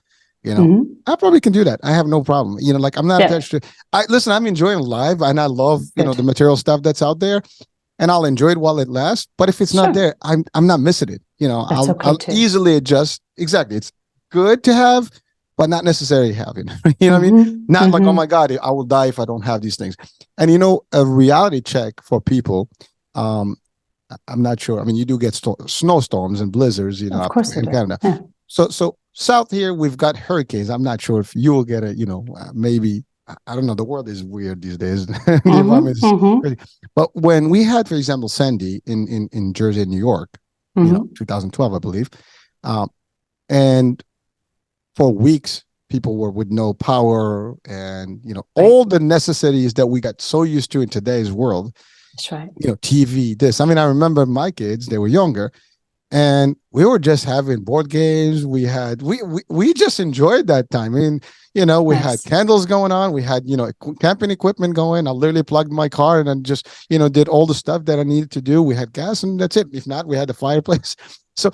I probably can do that. I have no problem. Like I'm not attached to, I'm enjoying live, and I love, the material stuff that's out there, and I'll enjoy it while it lasts. But if it's not there, I'm not missing it. I'll easily adjust. Exactly. It's good to have, but not necessarily having. You know what I mean? Not like, oh my God, I will die if I don't have these things. And a reality check for people. I'm not sure. I mean, you do get snowstorms and blizzards, of course in Canada. Yeah. So south here, we've got hurricanes. I'm not sure if you will get it, maybe, I don't know. The world is weird these days. The environment is crazy. But when we had, for example, Sandy in Jersey and New York, 2012, I believe, and for weeks, people were with no power and, all the necessities that we got so used to in today's world. That's right. TV, this. I mean, I remember my kids, they were younger, and we were just having board games. We just enjoyed that time. I mean, we had candles going on. We had, camping equipment going. I literally plugged my car and then just, did all the stuff that I needed to do. We had gas, and that's it. If not, we had the fireplace. So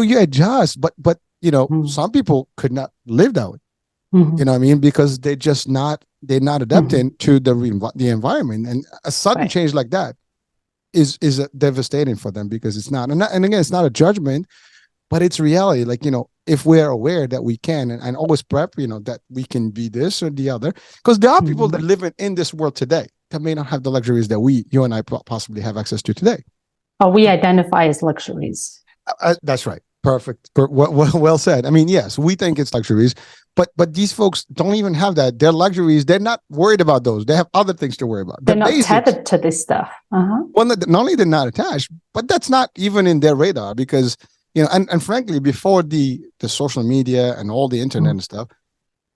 you adjust, but some people could not live that way. You know what I mean? Because they're not adapting to the environment, and a sudden change like that is devastating for them, because it's not. And again, it's not a judgment, but it's reality. Like, if we're aware that we can, and always prep, that we can be this or the other, because there are people that live in this world today that may not have the luxuries that you and I possibly have access to today. Or we identify as luxuries. That's right. Perfect. Well said. I mean, yes, we think it's luxuries, but these folks don't even have that. Their luxuries, they're not worried about those. They have other things to worry about. They're not tethered to this stuff. Well, not only they're not attached, but that's not even in their radar because, and frankly, before the social media and all the internet and stuff,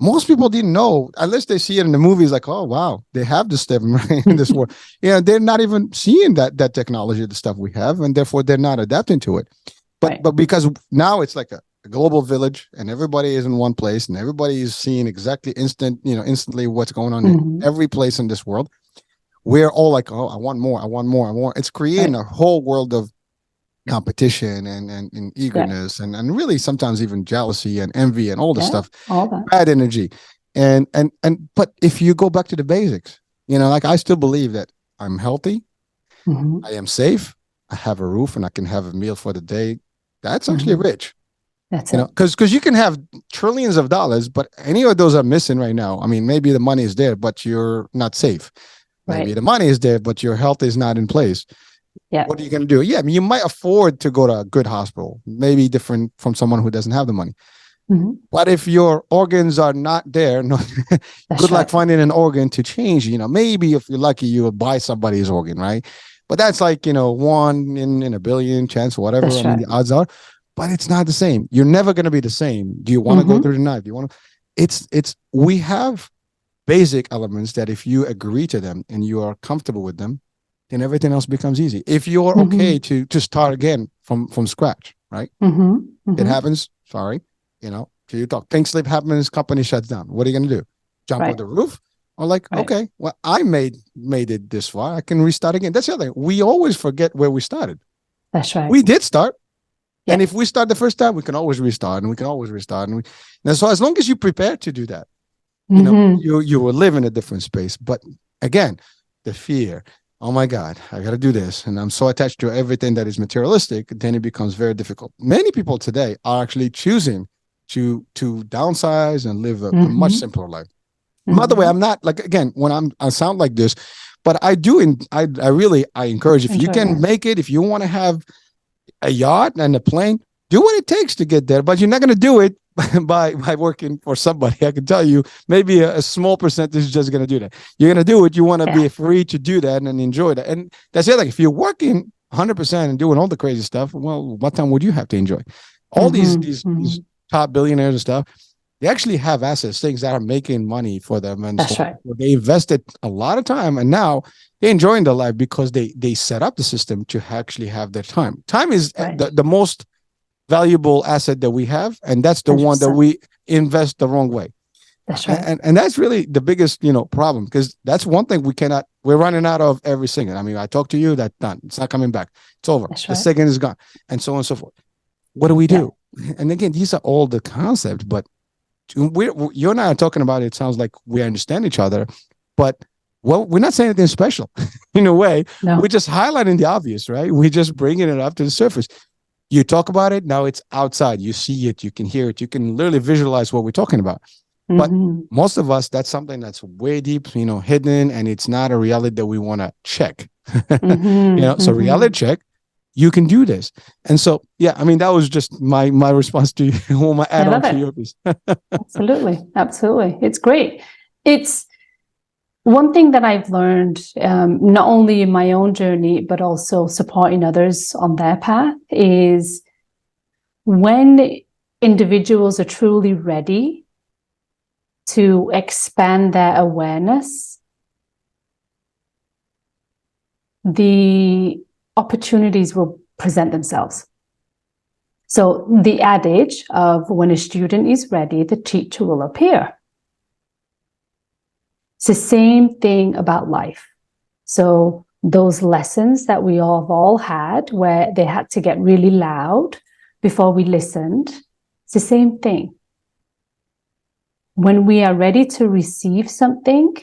most people didn't know unless they see it in the movies. Like, oh wow, they have this stuff right in this world. They're not even seeing that technology, the stuff we have, and therefore they're not adapting to it. But because now it's like a global village, and everybody is in one place, and everybody is seeing exactly instantly what's going on in every place in this world. We're all like, oh, I want more, I want more, I want. It's creating a whole world of competition and eagerness and really sometimes even jealousy and envy and all the stuff, all that bad energy. And but if you go back to the basics, like I still believe that I'm healthy, I am safe, I have a roof, and I can have a meal for the day. That's actually rich. That's it. Because you can have trillions of dollars, but any of those are missing right now. I mean, maybe the money is there, but you're not safe. Maybe the money is there, but your health is not in place. Yeah. What are you going to do? Yeah, I mean, you might afford to go to a good hospital, maybe different from someone who doesn't have the money. But if your organs are not there, good luck finding an organ to change. Maybe if you're lucky, you will buy somebody's organ, right? But that's like, 1 in a billion chance, whatever. That's I mean, the odds are, but it's not the same. You're never going to be the same. Do you want to go through the knife? Do you want to? We have basic elements that if you agree to them and you are comfortable with them, then everything else becomes easy. If you're okay to start again from scratch, right? It happens. Sorry. You talk, pink slip happens, company shuts down. What are you going to do? Jump off the roof? Or like, okay, well, I made it this far. I can restart again. That's the other thing. We always forget where we started. That's right. We did start. Yeah. And if we start the first time, we can always restart and we can always restart. And so as long as you prepare to do that, you will live in a different space. But again, the fear, oh my God, I got to do this. And I'm so attached to everything that is materialistic, then it becomes very difficult. Many people today are actually choosing to downsize and live a much simpler life. By the way, I'm not like, again, when I sound like this, but I do, I really encourage, if you can make it, if you want to have a yacht and a plane, do what it takes to get there, but you're not going to do it by working for somebody. I can tell you, maybe a small percentage is just going to do that. You're going to do it. You want to be free to do that and enjoy that. And that's it. Like if you're working 100% and doing all the crazy stuff, well, what time would you have to enjoy? All these top billionaires and stuff, they actually have assets, things that are making money for them. And so they invested a lot of time, and now they're enjoying their life because they set up the system to actually have their time. Time is the most valuable asset that we have, and that's the 100%. One that we invest the wrong way. That's right. And that's really the biggest, problem, because that's one thing we're running out of every second. I mean, I talk to you, that's done. It's not coming back. It's over. The second is gone, and so on and so forth. What do we do? And again, these are all the concepts, but you and I are talking about it. It sounds like we understand each other, but we're not saying anything special in a way. No. We're just highlighting the obvious, right? We're just bringing it up to the surface. You talk about it, now it's outside. You see it, you can hear it, you can literally visualize what we're talking about. But most of us, that's something that's way deep, hidden, and it's not a reality that we want to check. So reality check. You can do this. And so, I mean, that was just my response to you, or my add-on to your piece. Absolutely. It's great. It's one thing that I've learned, not only in my own journey, but also supporting others on their path, is when individuals are truly ready to expand their awareness, the opportunities will present themselves. So the adage of when a student is ready, the teacher will appear. It's the same thing about life. So those lessons that we have all had where they had to get really loud before we listened, it's the same thing. When we are ready to receive something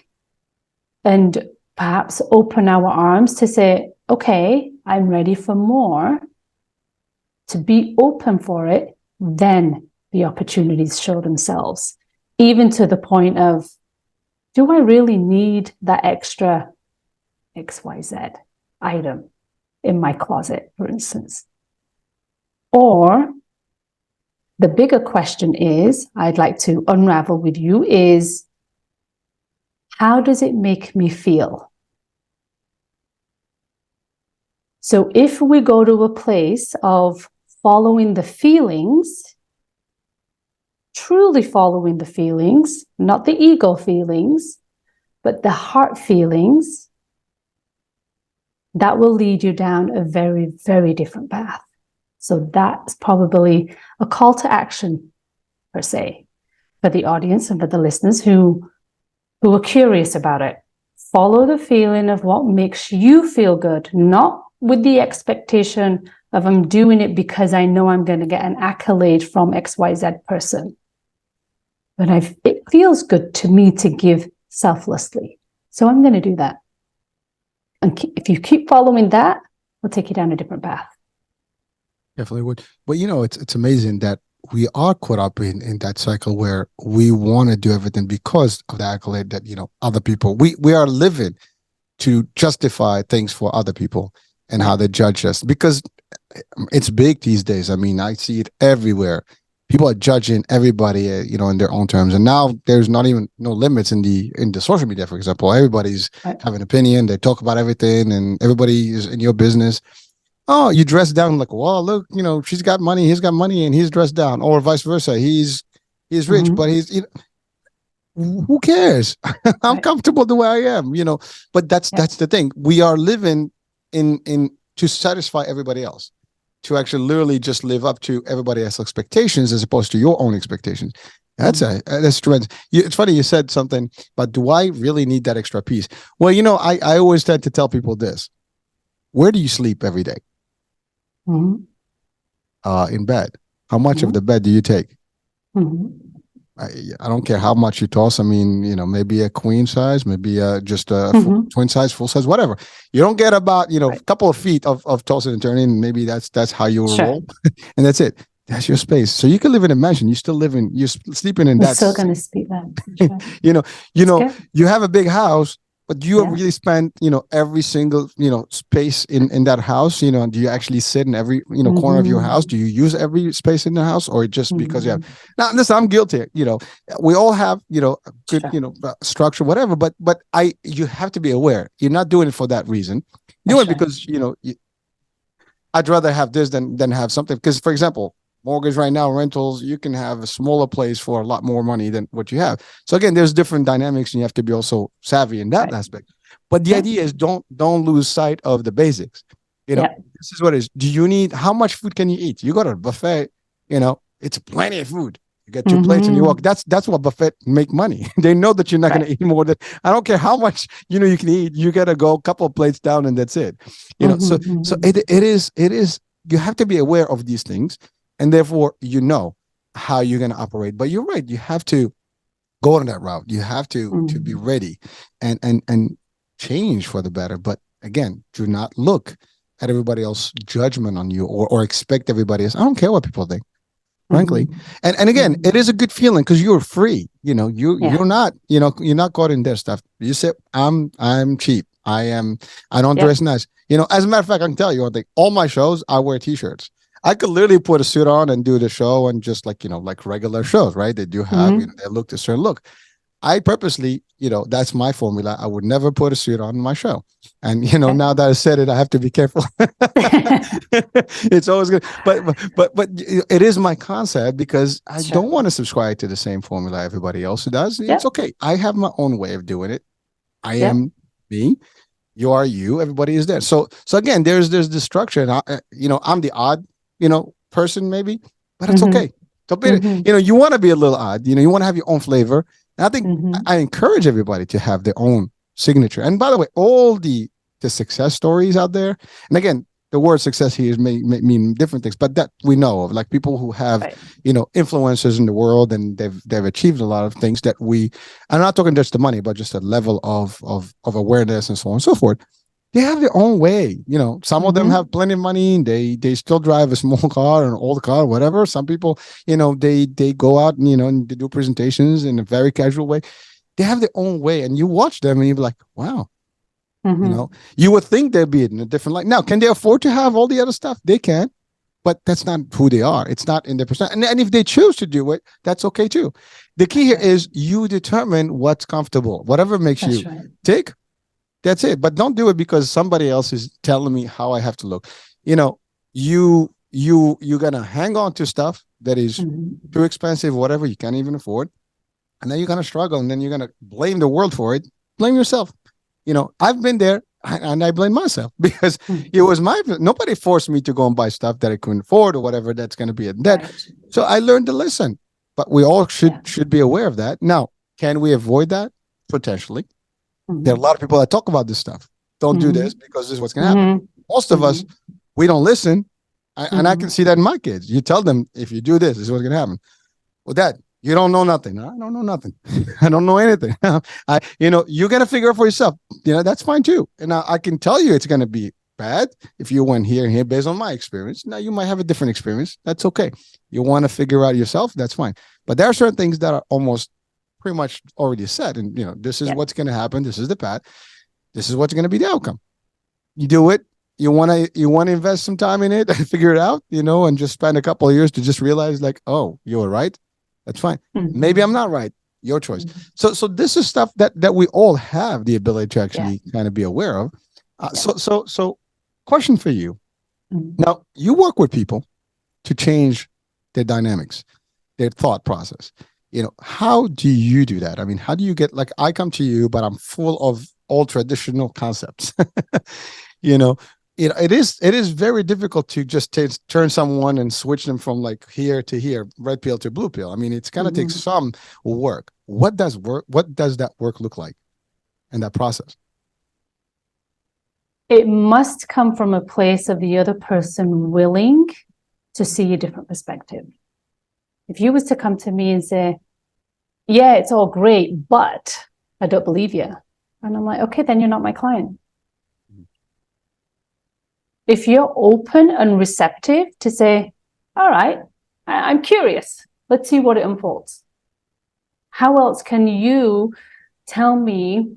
and perhaps open our arms to say, okay, I'm ready for more, to be open for it, then the opportunities show themselves. Even to the point of, do I really need that extra XYZ item in my closet, for instance? Or The bigger question is, I'd like to unravel with you, is how does it make me feel? So if we go to a place of following the feelings, truly following the feelings, not the ego feelings, but the heart feelings, that will lead you down a very, very different path. So that's probably a call to action, per se, for the audience and for the listeners who are curious about it. Follow the feeling of what makes you feel good, not with the expectation of I'm doing it because I know I'm going to get an accolade from XYZ person. But it feels good to me to give selflessly. So I'm going to do that. And if you keep following that, it'll take you down a different path. Definitely would. But you know, it's amazing that we are caught up in that cycle where we want to do everything because of the accolade that, you know, other people, we are living to justify things for other people and how they judge us, because it's big these days. I mean, I see it everywhere. People are judging everybody, you know, in their own terms. And now there's not even no limits in the social media, for example. Everybody's have an opinion. They talk about everything, and everybody is in your business. Oh, you dress down, like, well, look, you know, she's got money, he's got money, and he's dressed down, or vice versa. He's rich, but he's, you know, who cares? I'm comfortable the way I am, you know. But that's the thing. We are living in to satisfy everybody else, to actually literally just live up to everybody else's expectations as opposed to your own expectations. That's tremendous. It's funny you said something, but do I really need that extra piece? Well, you know, I always tend to tell people this. Where do you sleep every day? In bed. How much of the bed do you take? I don't care how much you toss. I mean, you know, maybe a queen size, maybe just a twin size, full size, whatever. You don't get about, you know, a couple of feet of tossing and turning. And maybe that's how you roll, and that's it. That's your space. So you can live in a mansion. You're sleeping in that. You're still going to speak that. you know, you have a big house. But do you really spend, you know, every single, you know, space in that house? You know, do you actually sit in every, you know, corner of your house? Do you use every space in the house, or just because you have? Now, listen, I'm guilty. You know, we all have, you know, a good, you know, structure, whatever. But you have to be aware. You're not doing it for that reason. You're doing it because, you know, I'd rather have this than have something. Because, for example, mortgage right now, rentals, you can have a smaller place for a lot more money than what you have. So again, there's different dynamics, and you have to be also savvy in that aspect. But the idea is don't lose sight of the basics. You know, this is what it is. Do you need, how much food can you eat? You go to a buffet, you know, it's plenty of food. You get 2 plates and you walk. That's what buffet make money. They know that you're not going to eat more than, I don't care how much, you know, you can eat. You got to go a couple of plates down and that's it. You know, so it is, you have to be aware of these things. And therefore, you know how you're going to operate. But you're right. You have to go on that route. You have to be ready and change for the better. But again, do not look at everybody else's judgment on you or expect everybody else. I don't care what people think, frankly. And again, it is a good feeling because you're free. You know, you're not, you know, you're not caught in their stuff. You say, I'm cheap. I don't dress nice. You know, as a matter of fact, I can tell you one thing. All my shows, I wear t-shirts. I could literally put a suit on and do the show and just like, you know, like regular shows, right? They do have, you know, they look a certain look. I purposely, you know, that's my formula. I would never put a suit on my show. And, you know, now that I said it, I have to be careful. It's always good. But it is my concept because I don't want to subscribe to the same formula everybody else does. It's okay. I have my own way of doing it. I am me. You are you. Everybody is there. So again, there's this structure. And, you know, I'm the odd, you know, person maybe, but it's okay. So, you know, you want to be a little odd, you know, you want to have your own flavor. And I think I encourage everybody to have their own signature. And by the way, all the success stories out there, and again, the word success here may mean different things, but that we know of, like people who have, you know, influencers in the world, and they've achieved a lot of things that I'm not talking just the money, but just a level of awareness and so on and so forth. They have their own way. You know, some of them have plenty of money. They still drive a small car or an old car, whatever. Some people, you know, they go out and, you know, and they do presentations in a very casual way. They have their own way, and you watch them and you're like, wow. You know, you would think they'd be in a different light. Now, can they afford to have all the other stuff? They can, but that's not who they are. It's not in their percent. And if they choose to do it, that's okay too. The key here is you determine what's comfortable, whatever makes you tick. That's it. But don't do it because somebody else is telling me how I have to look. You know, you're gonna hang on to stuff that is too expensive, whatever you can't even afford, and then you're gonna struggle, and then you're gonna blame the world for it. Blame yourself. You know, I've been there, and I blame myself because it was nobody forced me to go and buy stuff that I couldn't afford or whatever that's going to be in debt. Right. So I learned to listen, but we all should be aware of that. Now, can we avoid that? Potentially. There are a lot of people that talk about this stuff. Don't do this because this is what's going to happen. Most of us, we don't listen. And I can see that in my kids. You tell them, if you do this is what's going to happen. Well, Dad, you don't know nothing. I don't know nothing. I don't know anything. You're going to figure it for yourself. That's fine too. And I can tell you it's going to be bad if you went here and here based on my experience. Now you might have a different experience. That's okay. You want to figure out yourself. That's fine. But there are certain things that are almost pretty much already set. And, this is what's going to happen. This is the path. This is what's going to be the outcome. You do it. You want to invest some time in it and figure it out, and just spend a couple of years to just realize like, oh, you were right. That's fine. Maybe I'm not right. Your choice. So this is stuff that we all have the ability to actually kind of be aware of. So question for you. Now, you work with people to change their dynamics, their thought process. How do you do that? I mean, how do you get, like, I come to you, but I'm full of all traditional concepts. It is very difficult to just turn someone and switch them from like here to here, red pill to blue pill. I mean, it's going to take some work. What does that work look like in that process? It must come from a place of the other person willing to see a different perspective. If you was to come to me and say, yeah, it's all great, but I don't believe you. And I'm like, okay, then you're not my client. If you're open and receptive to say, all right, I'm curious. Let's see what it unfolds. How else can you tell me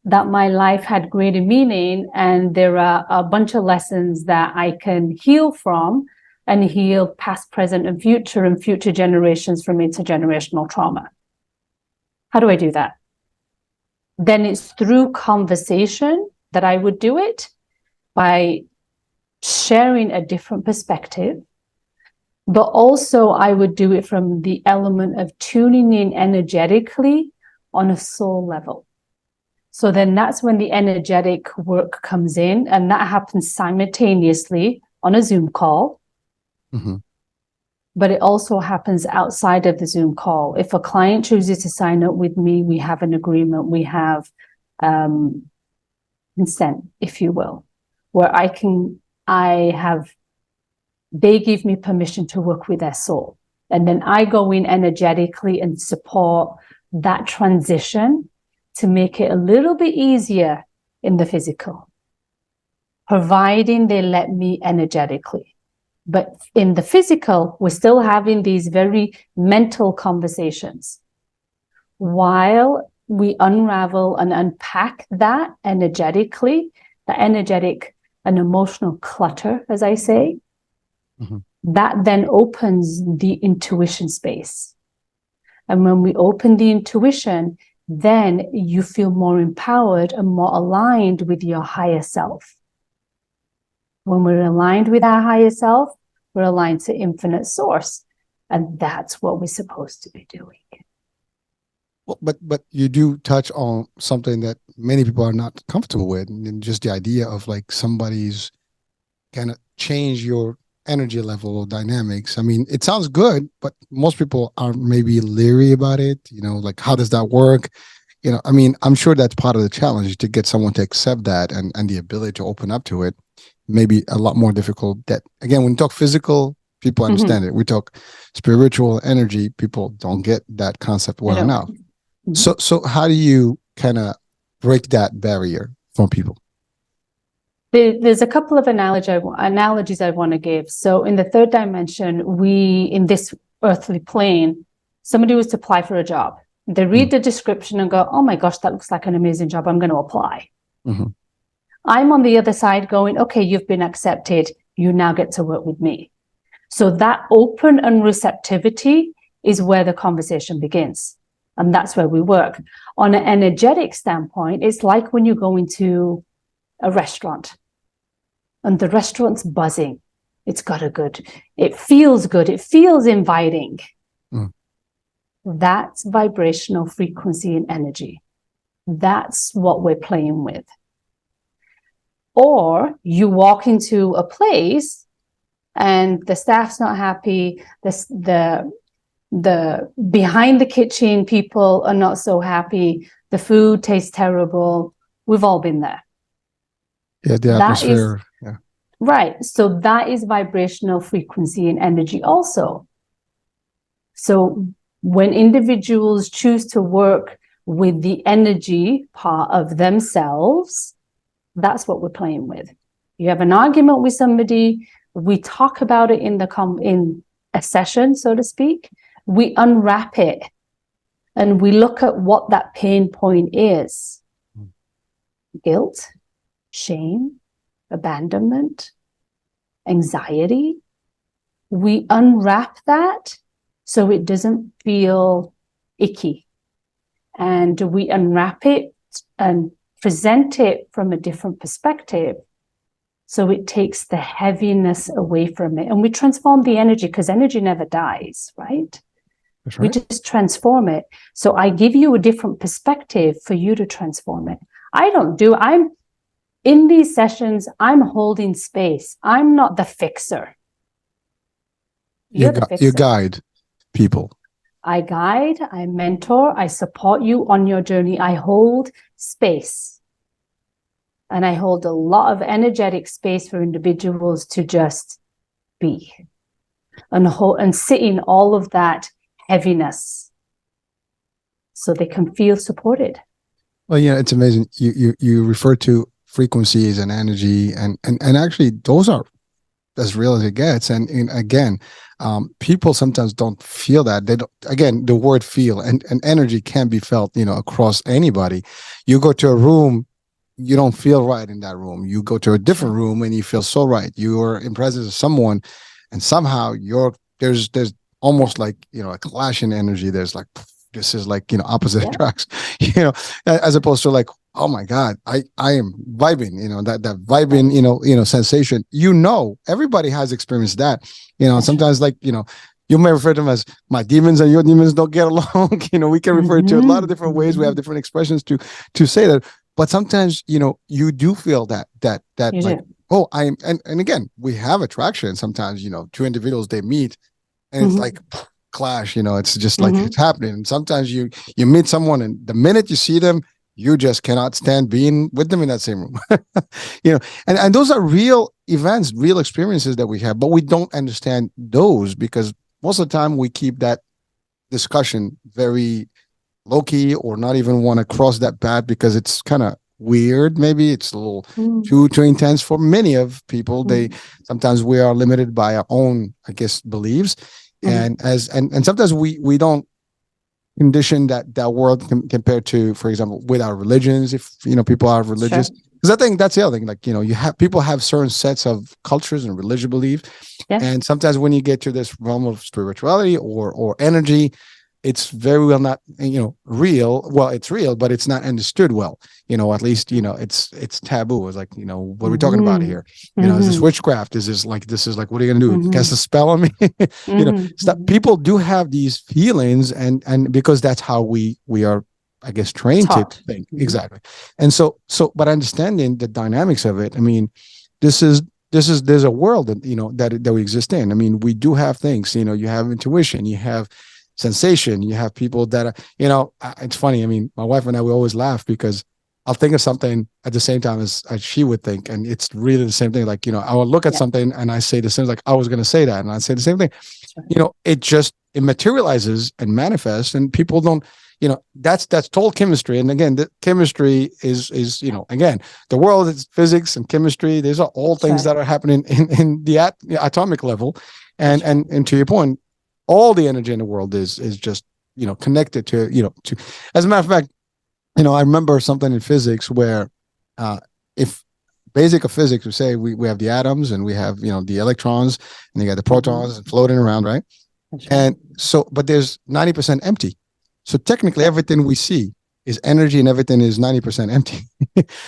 that my life had greater meaning and there are a bunch of lessons that I can heal from and heal past, present, and future generations from intergenerational trauma? How do I do that? Then it's through conversation that I would do it, by sharing a different perspective, but also I would do it from the element of tuning in energetically on a soul level. So then that's when the energetic work comes in, and that happens simultaneously on a Zoom call. But it also happens outside of the Zoom call. If a client chooses to sign up with me, we have an agreement, we have consent, if you will, where they give me permission to work with their soul. And then I go in energetically and support that transition to make it a little bit easier in the physical, providing they let me energetically. But in the physical, we're still having these very mental conversations while we unravel and unpack that energetically, the energetic and emotional clutter, as I say. That then opens the intuition space. And when we open the intuition, then you feel more empowered and more aligned with your higher self. When we're aligned with our higher self, we're aligned to infinite source. And that's what we're supposed to be doing. Well, but you do touch on something that many people are not comfortable with, and just the idea of like somebody's kind of change your energy level or dynamics. I mean, it sounds good, but most people are maybe leery about it. Like, how does that work? I mean, I'm sure that's part of the challenge, to get someone to accept that and the ability to open up to it. Maybe a lot more difficult. That, again, when we talk physical, people understand it. We talk spiritual energy, people don't get that concept well enough. So how do you kind of break that barrier from people? There's a couple of analogies I want to give. So in the third dimension, in this earthly plane, somebody was to apply for a job. They read the description and go, oh my gosh, that looks like an amazing job. I'm going to apply. I'm on the other side going, okay, you've been accepted. you now get to work with me. So that open and receptivity is where the conversation begins. And that's where we work. On an energetic standpoint, it's like when you go into a restaurant and the restaurant's buzzing. It feels good. It feels inviting. Mm. That's vibrational frequency and energy. That's what we're playing with. Or you walk into a place and the staff's not happy, the behind the kitchen people are not so happy, the food tastes terrible. We've all been there. Yeah, the atmosphere. Yeah. Right. So that is vibrational frequency and energy also. So when individuals choose to work with the energy part of themselves, that's what we're playing with. You have an argument with somebody, we talk about it in a session, so to speak. We unwrap it and we look at what that pain point is. Guilt, shame, abandonment, anxiety. We unwrap that so it doesn't feel icky. And we unwrap it and present it from a different perspective. So it takes the heaviness away from it. And we transform the energy, because energy never dies, right? That's right. We just transform it. So I give you a different perspective for you to transform it. I'm in these sessions, I'm holding space. I'm not the fixer. You're the fixer. You guide people. I guide, I mentor, I support you on your journey. I hold space. And I hold a lot of energetic space for individuals to just be and sit in all of that heaviness so they can feel supported. Well, yeah, it's amazing. You refer to frequencies and energy, and actually those are as real as it gets. And again, people sometimes don't feel that. They don't, again, the word feel and energy can be felt, across anybody. You go to a room, you don't feel right in that room. You go to a different room and you feel so right. You are in presence of someone, and somehow there's almost like a clash in energy. There's like, this is like opposite attracts, as opposed to like, oh my God, I am vibing, that vibing, sensation. Everybody has experienced that, sometimes like, you may refer to them as my demons and your demons don't get along. We can refer to a lot of different ways. We have different expressions to say that. But sometimes, you do feel that like, oh, and again, we have attraction. Sometimes, two individuals, they meet and it's like clash, it's just like it's happening. And sometimes you meet someone and the minute you see them, you just cannot stand being with them in that same room. And those are real events, real experiences that we have, but we don't understand those because most of the time we keep that discussion very low-key or not even want to cross that path because it's kind of weird. Maybe it's a little too intense for many of people. Sometimes we are limited by our own, I guess, beliefs. And sometimes we don't condition that world compared to, for example, with our religions, if people are religious. Because I think that's the other thing, like people have certain sets of cultures and religious belief. And sometimes when you get to this realm of spirituality or energy, it's very well not real. Well, it's real, but it's not understood well. At least it's taboo. It's like what are we talking about here? Is this witchcraft? Is this like what are you gonna do? Cast a spell on me? People do have these feelings, and because that's how we are, I guess, trained to think. Exactly. And so but understanding the dynamics of it, I mean, there's a world that that we exist in. I mean, we do have things. You have intuition. You have sensation. You have people that are, it's funny. I mean, my wife and I, we always laugh because I'll think of something at the same time as she would think. And it's really the same thing. Like, I will look at something and I say the same, like I was going to say that. And I say the same thing, it materializes and manifests, and people don't, that's total chemistry. And again, the chemistry is, again, the world is physics and chemistry. These are all things that are happening in the atomic level. And to your point, all the energy in the world is just, connected to, as a matter of fact, I remember something in physics where if basic of physics, we say we have the atoms and we have, the electrons and you got the protons and floating around, right? And so, but there's 90% empty. So technically everything we see is energy and everything is 90% empty.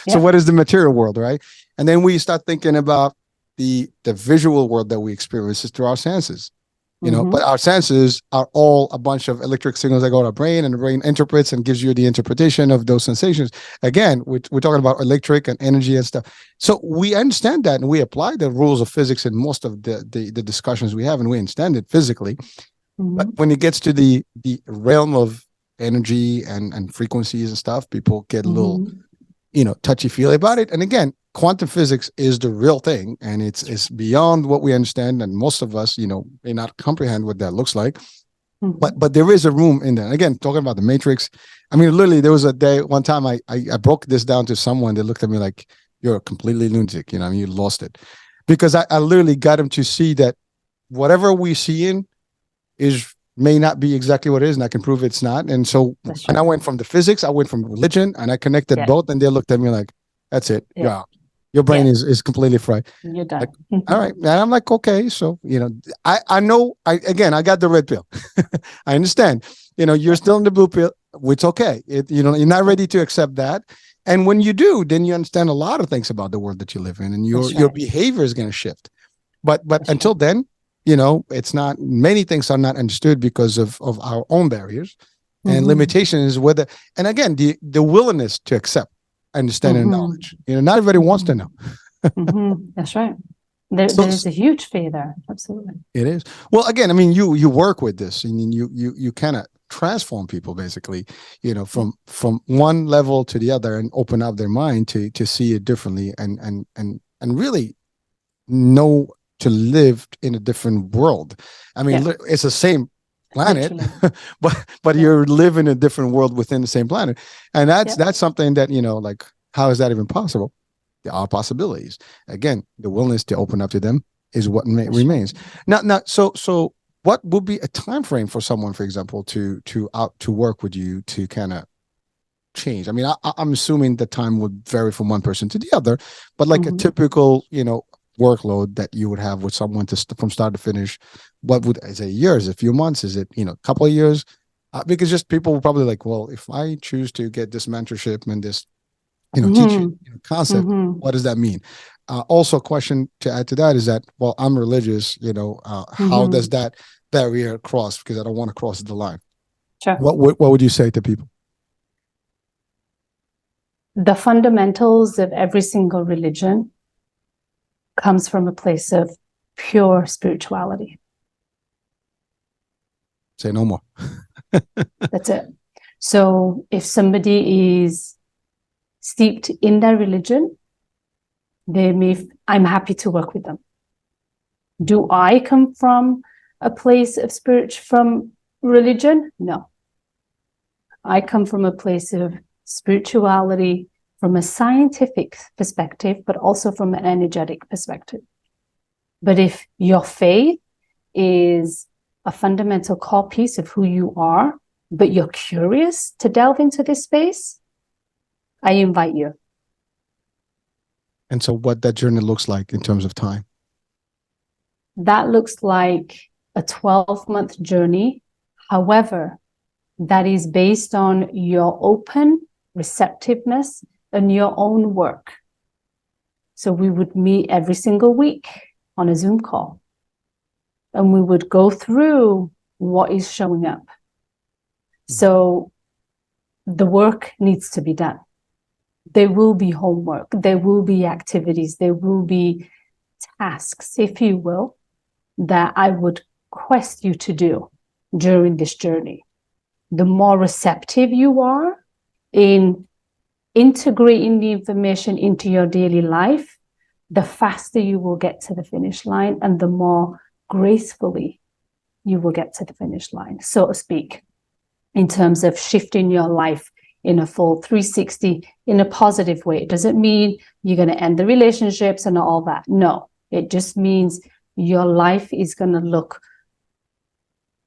So what is the material world, right? And then we start thinking about the visual world that we experience is through our senses. But our senses are all a bunch of electric signals that go to our brain, and the brain interprets and gives you the interpretation of those sensations. Again, we're talking about electric and energy and stuff. So we understand that, and we apply the rules of physics in most of the discussions we have, and we understand it physically. But when it gets to the realm of energy and frequencies and stuff, people get a little, touchy-feely about it. And again, quantum physics is the real thing, and it's beyond what we understand, and most of us may not comprehend what that looks like. But there is a room in there. Again, talking about the matrix, I mean, literally there was a day one time I broke this down to someone that looked at me like, you're a completely lunatic, you lost it, because I literally got him to see that whatever we see in may not be exactly what it is, and I can prove it's not. And so and I went from the physics, I went from religion, and I connected both, and they looked at me like, that's it. Your brain is completely fried. You're done. Like, all right. And I'm like, okay. So, I know, I got the red pill. I understand, you're still in the blue pill. It's okay. You're not ready to accept that. And when you do, then you understand a lot of things about the world that you live in, and your behavior is going to shift. But until then, it's not, many things are not understood because of our own barriers and limitations, and again, the willingness to accept understanding and knowledge. Not everybody wants to know. That's right. There's a huge fear there. Absolutely. It is. Well, again, I mean, you work with this, and you kind of transform people basically, from one level to the other, and open up their mind to see it differently, and really know to live in a different world. I mean, it's the same planet, but you live in a different world within the same planet, and that's something that like, how is that even possible? There are possibilities. Again, the willingness to open up to them is what remains. Now, so what would be a time frame for someone, for example, to work with you to kind of change? I mean, I'm assuming the time would vary from one person to the other, but like a typical workload that you would have with someone from start to finish, what would, is it years, a few months, is it a couple of years? Because just people will probably like, well, if I choose to get this mentorship and this teaching concept, what does that mean? Also, a question to add to that is that, well, I'm religious, how does that barrier cross? Because I don't want to cross the line. Sure. What would you say to people? The fundamentals of every single religion comes from a place of pure spirituality. Say no more. That's it. So if somebody is steeped in their religion, I'm happy to work with them. Do I come from a place of from religion? No. I come from a place of spirituality, from a scientific perspective, but also from an energetic perspective. But if your faith is a fundamental core piece of who you are, but you're curious to delve into this space, I invite you. And so what that journey looks like in terms of time? That looks like a 12-month journey. However, that is based on your open receptiveness and your own work. So we would meet every single week on a Zoom call, and we would go through what is showing up. So the work needs to be done. There will be homework, there will be activities, there will be tasks, if you will, that I would request you to do during this journey. The more receptive you are in integrating the information into your daily life, the faster you will get to the finish line, and the more gracefully you will get to the finish line, so to speak, in terms of shifting your life in a full 360 in a positive way. It doesn't mean you're going to end the relationships and all that. No, it just means your life is going to look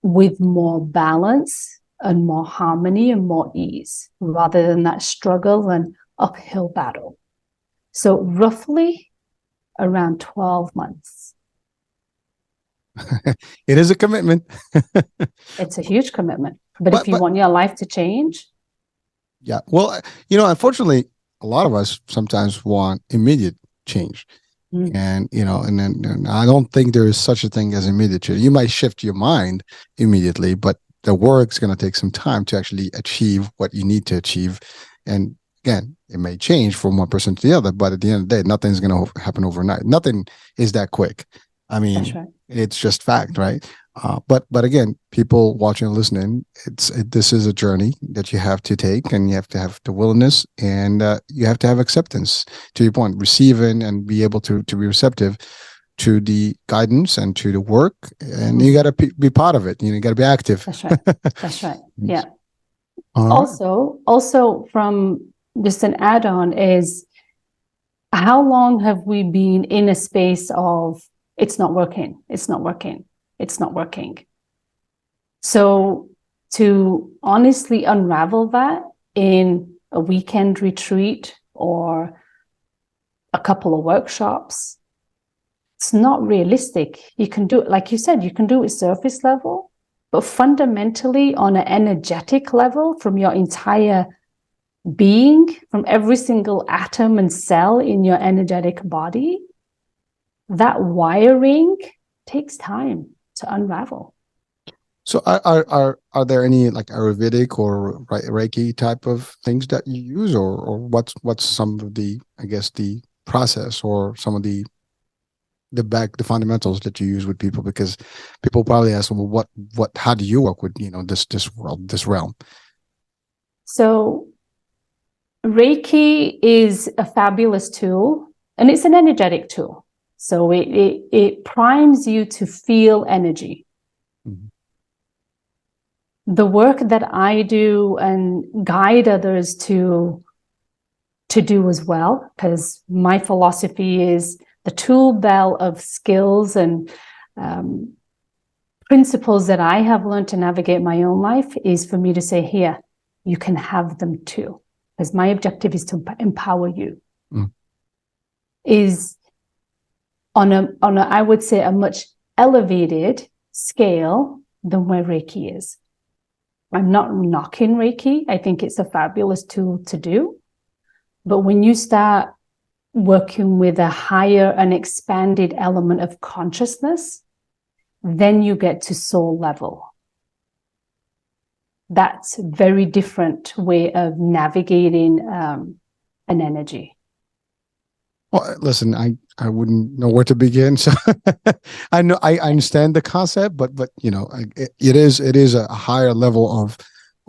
with more balance and more harmony and more ease, rather than that struggle and uphill battle. So roughly around 12 months. It is a commitment. It's a huge commitment. But if you want your life to change. Yeah. Well, unfortunately, a lot of us sometimes want immediate change. And, and I don't think there is such a thing as immediate change. You might shift your mind immediately, but the work's going to take some time to actually achieve what you need to achieve. And again, it may change from one person to the other, but at the end of the day, nothing's going to happen overnight. Nothing is that quick. I mean, that's right. It's just fact, right? But again, people watching and listening, this is a journey that you have to take, and you have to have the willingness, and you have to have acceptance. To your point, receiving and be able to be receptive to the guidance and to the work, and you got to be part of it. You got to be active. That's right. That's right. Yeah. Also, from just an add-on is, how long have we been in a space of it's not working, it's not working, it's not working? So to honestly unravel that in a weekend retreat or a couple of workshops, it's not realistic. You can do it, like you said, you can do it surface level, but fundamentally on an energetic level, from your entire being, from every single atom and cell in your energetic body, that wiring takes time to unravel. So are there any like Ayurvedic or Reiki type of things that you use, or what's some of the, I guess, the process or some of the fundamentals that you use with people? Because people probably ask, well, how do you work with this realm? So Reiki is a fabulous tool, and it's an energetic tool. So it primes you to feel energy. Mm-hmm. The work that I do and guide others to do as well, because my philosophy is the tool belt of skills and principles that I have learned to navigate my own life, is for me to say, here, you can have them too. Because my objective is to empower you. Is on a I would say a much elevated scale than where Reiki is. I'm not knocking Reiki. I think it's a fabulous tool to do. But when you start working with a higher and expanded element of consciousness, then you get to soul level. That's a very different way of navigating an energy. Well, listen, I wouldn't know where to begin. So I understand the concept, but it is a higher level of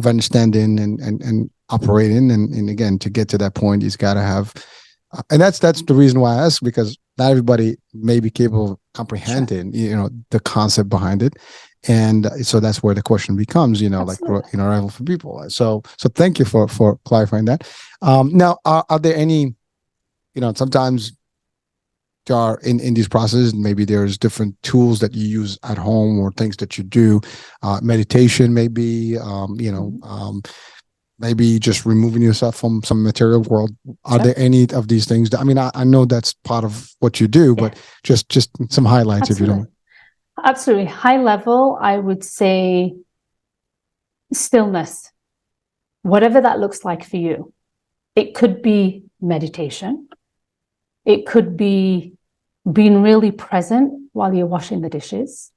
understanding and operating, and again, to get to that point, he's got to have, and that's the reason why I ask, because not everybody may be capable of comprehending, the concept behind it. And so that's where the question becomes, arrival for people. So thank you for clarifying that. Now, are there any, sometimes there are in these processes, maybe there's different tools that you use at home or things that you do, meditation, maybe, maybe just removing yourself from some material world. Are there any of these things that, I know that's part of what you do, but just some highlights. Absolutely. If you don't. Absolutely. High level, I would say stillness, whatever that looks like for you. It could be meditation. It could be being really present while you're washing the dishes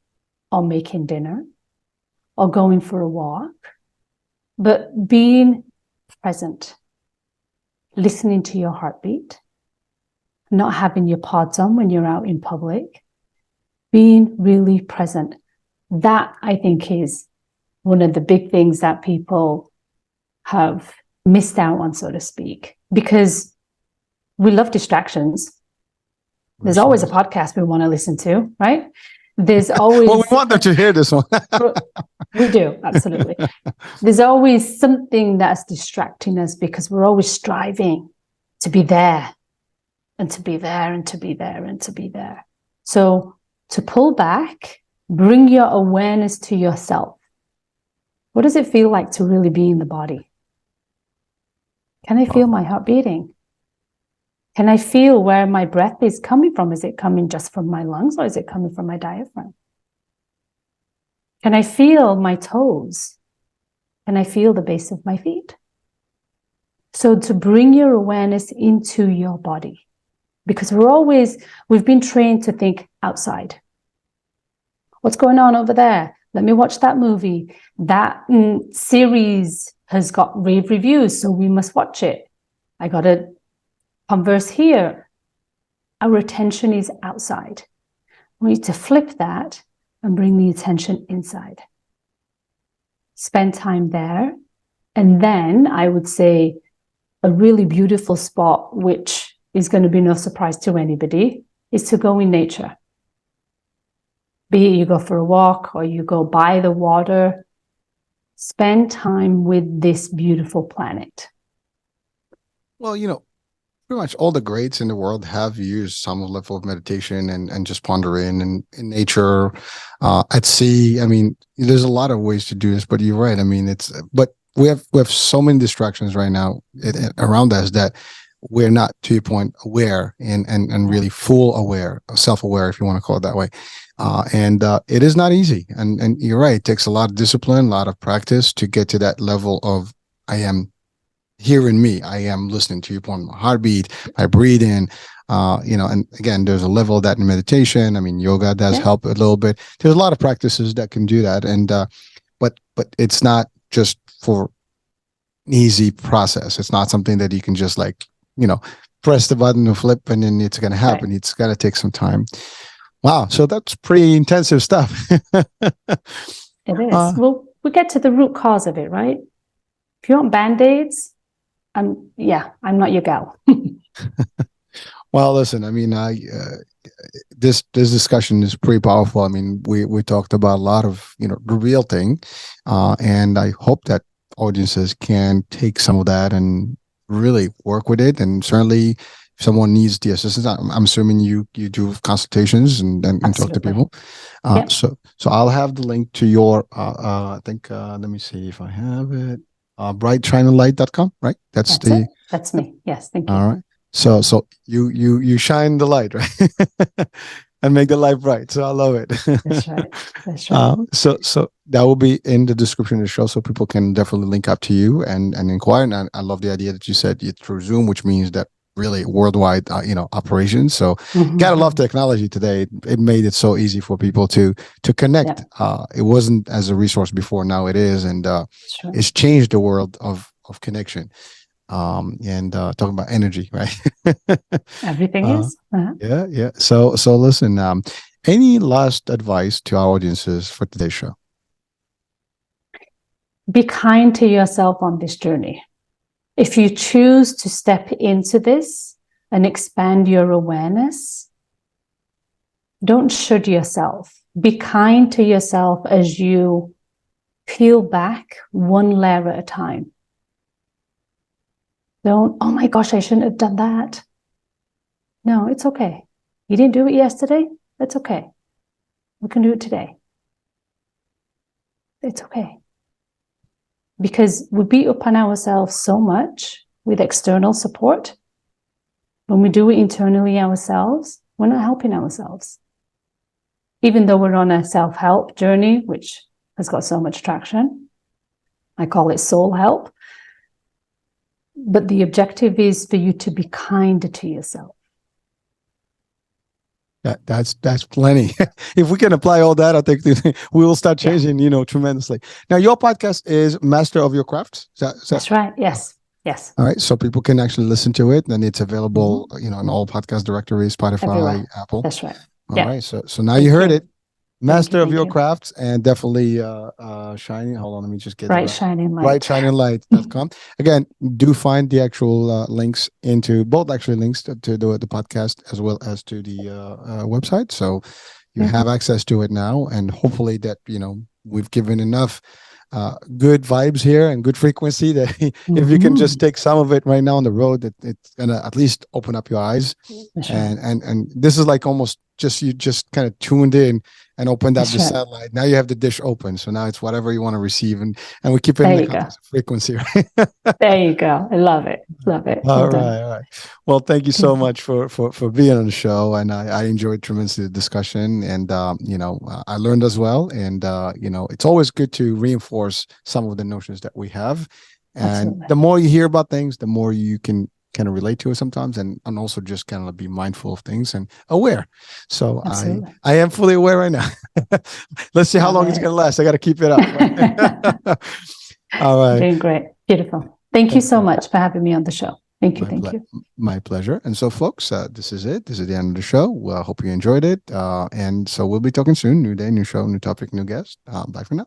or making dinner or going for a walk, but being present, listening to your heartbeat, not having your pods on when you're out in public, being really present. That, I think, is one of the big things that people have missed out on, so to speak, because we love distractions. There's always a podcast we want to listen to, right? There's always... Well, we want them to hear this one. We do, absolutely. There's always something that's distracting us because we're always striving to be there and to be there and to be there and to be there. So to pull back, bring your awareness to yourself. What does it feel like to really be in the body? Can I feel my heart beating? Can I feel where my breath is coming from? Is it coming just from my lungs or is it coming from my diaphragm? Can I feel my toes? Can I feel the base of my feet? So to bring your awareness into your body, because we've been trained to think outside. What's going on over there? Let me watch that movie. That series has got rave reviews, so we must watch it. I got to converse here. Our attention is outside. We need to flip that and bring the attention inside. Spend time there. And then I would say a really beautiful spot, which is going to be no surprise to anybody, is to go in nature. Be it you go for a walk or you go by the water, spend time with this beautiful planet. Well, pretty much all the greats in the world have used some level of meditation and just pondering and in nature, at sea. I mean, there's a lot of ways to do this, but you're right. I mean, but we have so many distractions right now around us that we're not, to your point, aware and really full aware, self-aware, if you want to call it that way. And it is not easy. And you're right. It takes a lot of discipline, a lot of practice to get to that level of I am here in me. I am listening to your point, my heartbeat, my breathing, and again, there's a level of that in meditation. I mean, yoga does help a little bit. There's a lot of practices that can do that. And, but it's not just for an easy process. It's not something that you can just press the button and flip and then it's going to happen. Right. It's got to take some time. Wow. So that's pretty intensive stuff. It is. Well, we get to the root cause of it, right? If you want Band-Aids, I'm not your gal. Well, listen, I mean, this discussion is pretty powerful. I mean, we talked about a lot of, the real thing. And I hope that audiences can take some of that and really work with it. And certainly if someone needs the assistance, I'm assuming you do consultations and talk to people. So I'll have the link to your, I think, let me see if I have it. brightshininglight.com, right? That's me. Yes. Thank you. All right. So you shine the light, right? And make the light bright. So I love it. That's right. So that will be in the description of the show, so people can definitely link up to you and inquire. And I love the idea that you said it through Zoom, which means that really worldwide, operations. So gotta love technology today. It made it so easy for people to connect. It wasn't as a resource before. Now it is, and it's changed the world of connection. And talking about energy, right? Everything is. Yeah. So listen, any last advice to our audiences for today's show? Be kind to yourself on this journey. If you choose to step into this and expand your awareness, don't should yourself. Be kind to yourself as you peel back one layer at a time. Don't, oh my gosh, I shouldn't have done that. No, it's okay. You didn't do it yesterday. That's okay. We can do it today. It's okay. Because we beat up on ourselves so much with external support. When we do it internally ourselves, we're not helping ourselves. Even though we're on a self-help journey, which has got so much traction. I call it soul help. But the objective is for you to be kind to yourself. That's plenty. If we can apply all that, I think we will start changing, tremendously. Now, your podcast is Master of Your Craft. That's right. Yes. All right. So people can actually listen to it, and it's available, in all podcast directories, Spotify, everywhere. Apple. That's right. All right. So now you heard it. Master of your crafts, and definitely shining. Hold on, let me just get Bright Shining Light. brightshininglight.com. Again, do find the actual links into both actually links to the podcast as well as to the website. So you have access to it now, and hopefully that we've given enough good vibes here and good frequency that if you can just take some of it right now on the road, it's gonna at least open up your eyes. Right. And this is like almost you just kind of tuned in and opened up That's the right. satellite. Now you have the dish open. So now it's whatever you want to receive, and we keep it in the context of frequency. Right? There you go. I love it. Love it. All right, all right. Well, thank you so much for being on the show, and I enjoyed tremendously the discussion, and I learned as well, and it's always good to reinforce some of the notions that we have, and Absolutely. the more you hear about things, the more you can kind of relate to it sometimes, and also just kind of be mindful of things and aware. So Absolutely. I am fully aware right now. Let's see how long it's going to last. I got to keep it up. Right? All right. Doing great. Beautiful. Thank you so much for having me on the show. Thank you. Thank you. My pleasure. And so, folks, this is it. This is the end of the show. I hope you enjoyed it. And so we'll be talking soon. New day, new show, new topic, new guest. Bye for now.